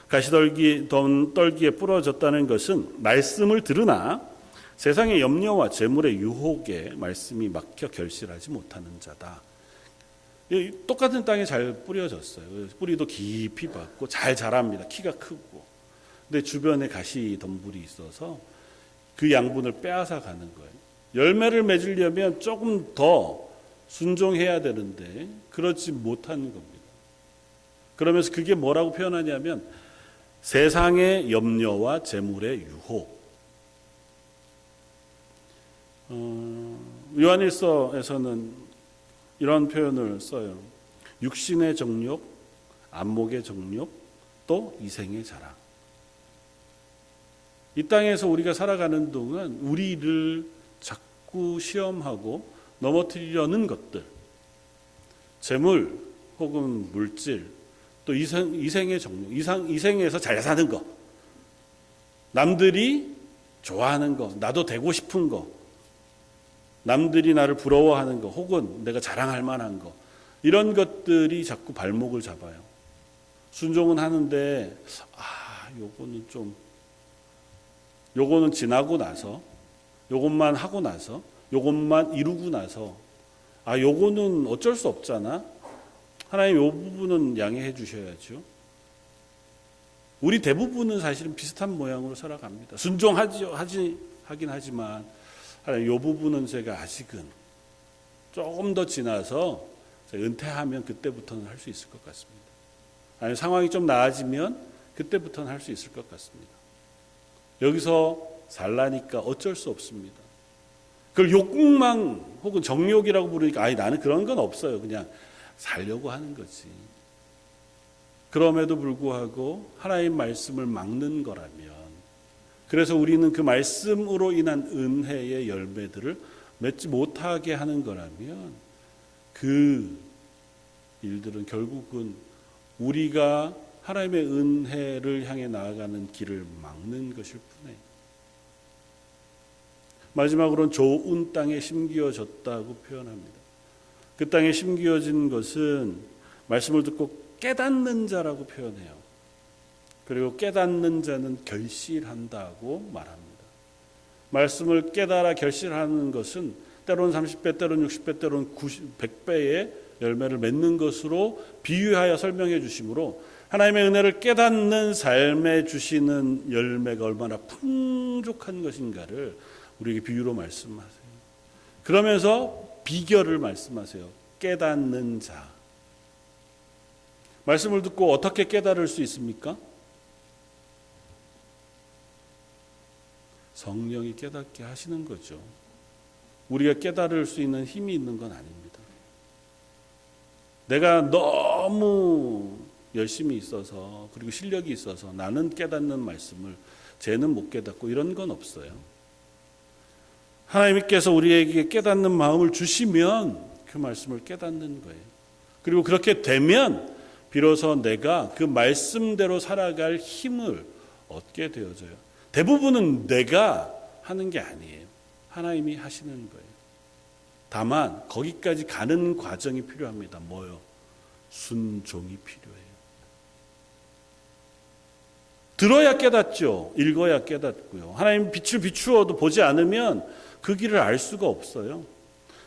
가시떨기에 뿌려졌다는 것은 말씀을 들으나 세상의 염려와 재물의 유혹에 말씀이 막혀 결실하지 못하는 자다. 똑같은 땅에 잘 뿌려졌어요. 뿌리도 깊이 받고 잘 자랍니다. 키가 크고. 근데 주변에 가시덤불이 있어서 그 양분을 빼앗아 가는 거예요. 열매를 맺으려면 조금 더 순종해야 되는데 그렇지 못하는 겁니다. 그러면서 그게 뭐라고 표현하냐면 세상의 염려와 재물의 유혹. 요한일서에서는 이런 표현을 써요. 육신의 정욕, 안목의 정욕, 또 이생의 자랑. 이 땅에서 우리가 살아가는 동안 우리를 자꾸 시험하고 넘어뜨리려는 것들, 재물 혹은 물질, 또 이생의 정욕, 이생에서 잘 사는 거, 남들이 좋아하는 거, 나도 되고 싶은 거, 남들이 나를 부러워하는 거, 혹은 내가 자랑할 만한 거, 이런 것들이 자꾸 발목을 잡아요. 순종은 하는데 요거는 지나고 나서, 요것만 하고 나서, 요것만 이루고 나서 요거는 어쩔 수 없잖아. 하나님 요 부분은 양해해 주셔야죠. 우리 대부분은 사실은 비슷한 모양으로 살아갑니다. 하긴 하지만 하나님 요 부분은 제가 아직은 조금 더 지나서 제가 은퇴하면 그때부터는 할 수 있을 것 같습니다. 아니 상황이 좀 나아지면 그때부터는 할 수 있을 것 같습니다. 여기서 살라니까 어쩔 수 없습니다. 그걸 욕망 혹은 정욕이라고 부르니까 나는 그런 건 없어요. 그냥 살려고 하는 거지. 그럼에도 불구하고 하나님 말씀을 막는 거라면, 그래서 우리는 그 말씀으로 인한 은혜의 열매들을 맺지 못하게 하는 거라면 그 일들은 결국은 우리가 하나님의 은혜를 향해 나아가는 길을 막는 것일 뿐이에요. 마지막으로는 좋은 땅에 심기어졌다고 표현합니다. 그 땅에 심기어진 것은 말씀을 듣고 깨닫는 자라고 표현해요. 그리고 깨닫는 자는 결실한다고 말합니다. 말씀을 깨달아 결실하는 것은 때로는 30배, 때로는 60배, 때로는 100배의 열매를 맺는 것으로 비유하여 설명해 주시므로 하나님의 은혜를 깨닫는 삶에 주시는 열매가 얼마나 풍족한 것인가를 우리에게 비유로 말씀하세요. 그러면서 비결을 말씀하세요. 깨닫는 자. 말씀을 듣고 어떻게 깨달을 수 있습니까? 성령이 깨닫게 하시는 거죠. 우리가 깨달을 수 있는 힘이 있는 건 아닙니다. 내가 너무 열심히 있어서 그리고 실력이 있어서 나는 깨닫는 말씀을 쟤는 못 깨닫고 이런 건 없어요. 하나님께서 우리에게 깨닫는 마음을 주시면 그 말씀을 깨닫는 거예요. 그리고 그렇게 되면 비로소 내가 그 말씀대로 살아갈 힘을 얻게 되어져요. 대부분은 내가 하는 게 아니에요. 하나님이 하시는 거예요. 다만 거기까지 가는 과정이 필요합니다. 뭐요? 순종이 필요해요. 들어야 깨닫죠. 읽어야 깨닫고요. 하나님 빛을 비추어도 보지 않으면 그 길을 알 수가 없어요.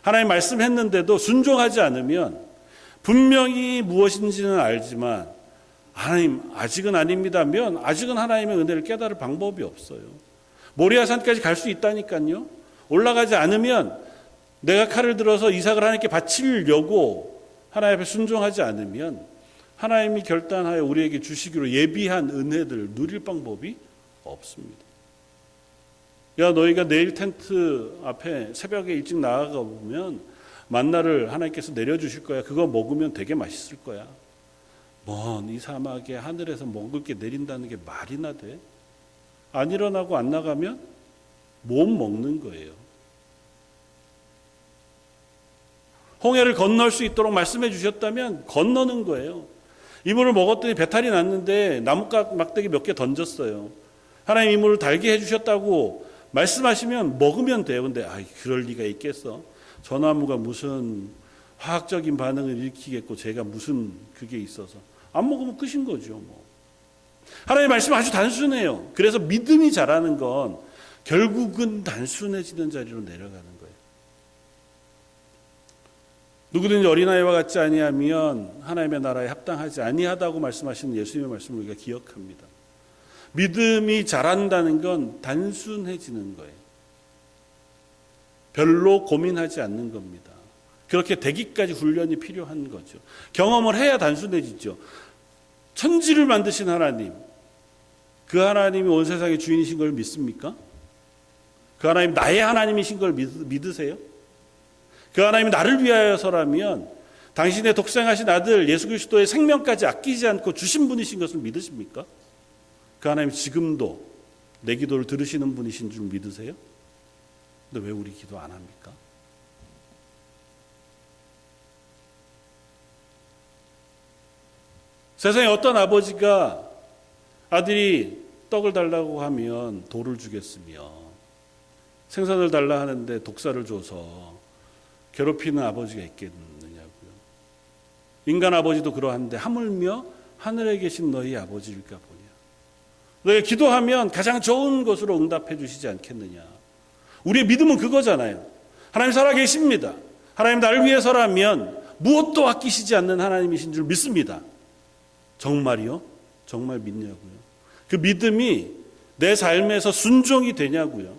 하나님 말씀했는데도 순종하지 않으면 분명히 무엇인지는 알지만 하나님 아직은 아닙니다면 아직은 하나님의 은혜를 깨달을 방법이 없어요. 모리아산까지 갈 수 있다니까요. 올라가지 않으면 내가 칼을 들어서 이삭을 하나님께 바치려고 하나님 앞에 순종하지 않으면 하나님이 결단하여 우리에게 주시기로 예비한 은혜들을 누릴 방법이 없습니다. 야, 너희가 내일 텐트 앞에 새벽에 일찍 나아가 보면 만나를 하나님께서 내려주실 거야. 그거 먹으면 되게 맛있을 거야. 먼 이 사막에 하늘에서 먹을 게 내린다는 게 말이나 돼? 안 일어나고 안 나가면 못 먹는 거예요. 홍해를 건널 수 있도록 말씀해 주셨다면 건너는 거예요. 이물을 먹었더니 배탈이 났는데 나뭇가지 막대기 몇 개 던졌어요. 하나님 이물을 달게 해주셨다고 말씀하시면 먹으면 돼요. 근데 그럴 리가 있겠어? 저 나무가 무슨 화학적인 반응을 일으키겠고 제가 무슨 그게 있어서 안 먹으면 끝인 거죠. 뭐. 하나님의 말씀은 아주 단순해요. 그래서 믿음이 자라는 건 결국은 단순해지는 자리로 내려가는 거예요. 누구든지 어린아이와 같지 아니하면 하나님의 나라에 합당하지 아니하다고 말씀하시는 예수님의 말씀을 우리가 기억합니다. 믿음이 자란다는 건 단순해지는 거예요. 별로 고민하지 않는 겁니다. 그렇게 되기까지 훈련이 필요한 거죠. 경험을 해야 단순해지죠. 천지를 만드신 하나님, 그 하나님이 온 세상의 주인이신 걸 믿습니까? 그 하나님 나의 하나님이신 걸 믿으세요? 그 하나님이 나를 위하여서라면 당신의 독생하신 아들 예수 그리스도의 생명까지 아끼지 않고 주신 분이신 것을 믿으십니까? 그 하나님 지금도 내 기도를 들으시는 분이신 줄 믿으세요? 근데 왜 우리 기도 안 합니까? 세상에 어떤 아버지가 아들이 떡을 달라고 하면 돌을 주겠으며 생선을 달라 하는데 독사를 줘서 괴롭히는 아버지가 있겠느냐고요. 인간 아버지도 그러한데 하물며 하늘에 계신 너희 아버지일까 보냐. 너희가 기도하면 가장 좋은 것으로 응답해 주시지 않겠느냐. 우리의 믿음은 그거잖아요. 하나님 살아계십니다. 하나님 나를 위해서라면 무엇도 아끼시지 않는 하나님이신 줄 믿습니다. 정말이요? 정말 믿냐고요. 그 믿음이 내 삶에서 순종이 되냐고요.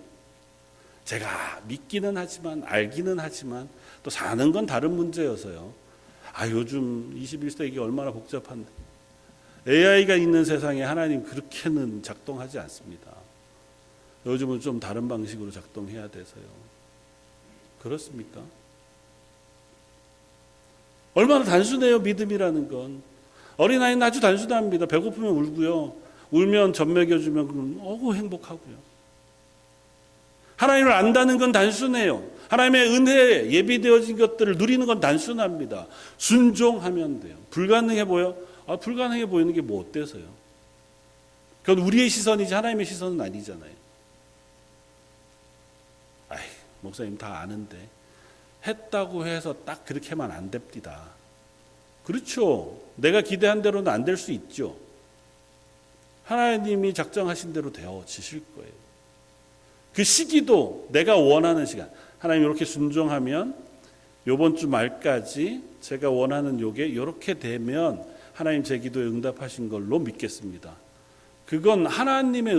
제가 믿기는 하지만 알기는 하지만 또 사는 건 다른 문제여서요. 요즘 21세기 얼마나 복잡한데. AI가 있는 세상에 하나님 그렇게는 작동하지 않습니다. 요즘은 좀 다른 방식으로 작동해야 돼서요. 그렇습니까? 얼마나 단순해요, 믿음이라는 건. 어린아이는 아주 단순합니다. 배고프면 울고요. 울면 젖 먹여주면 그럼 행복하고요. 하나님을 안다는 건 단순해요. 하나님의 은혜에 예비되어진 것들을 누리는 건 단순합니다. 순종하면 돼요. 불가능해 보여? 불가능해 보이는 게 뭐 어때서요? 그건 우리의 시선이지 하나님의 시선은 아니잖아요. 목사님 다 아는데 했다고 해서 딱 그렇게만 안 됩니다. 그렇죠. 내가 기대한 대로는 안 될 수 있죠. 하나님이 작정하신 대로 되어지실 거예요. 그 시기도 내가 원하는 시간. 하나님 이렇게 순종하면 이번 주 말까지 제가 원하는 요게 이렇게 되면 하나님 제 기도에 응답하신 걸로 믿겠습니다. 그건 하나님의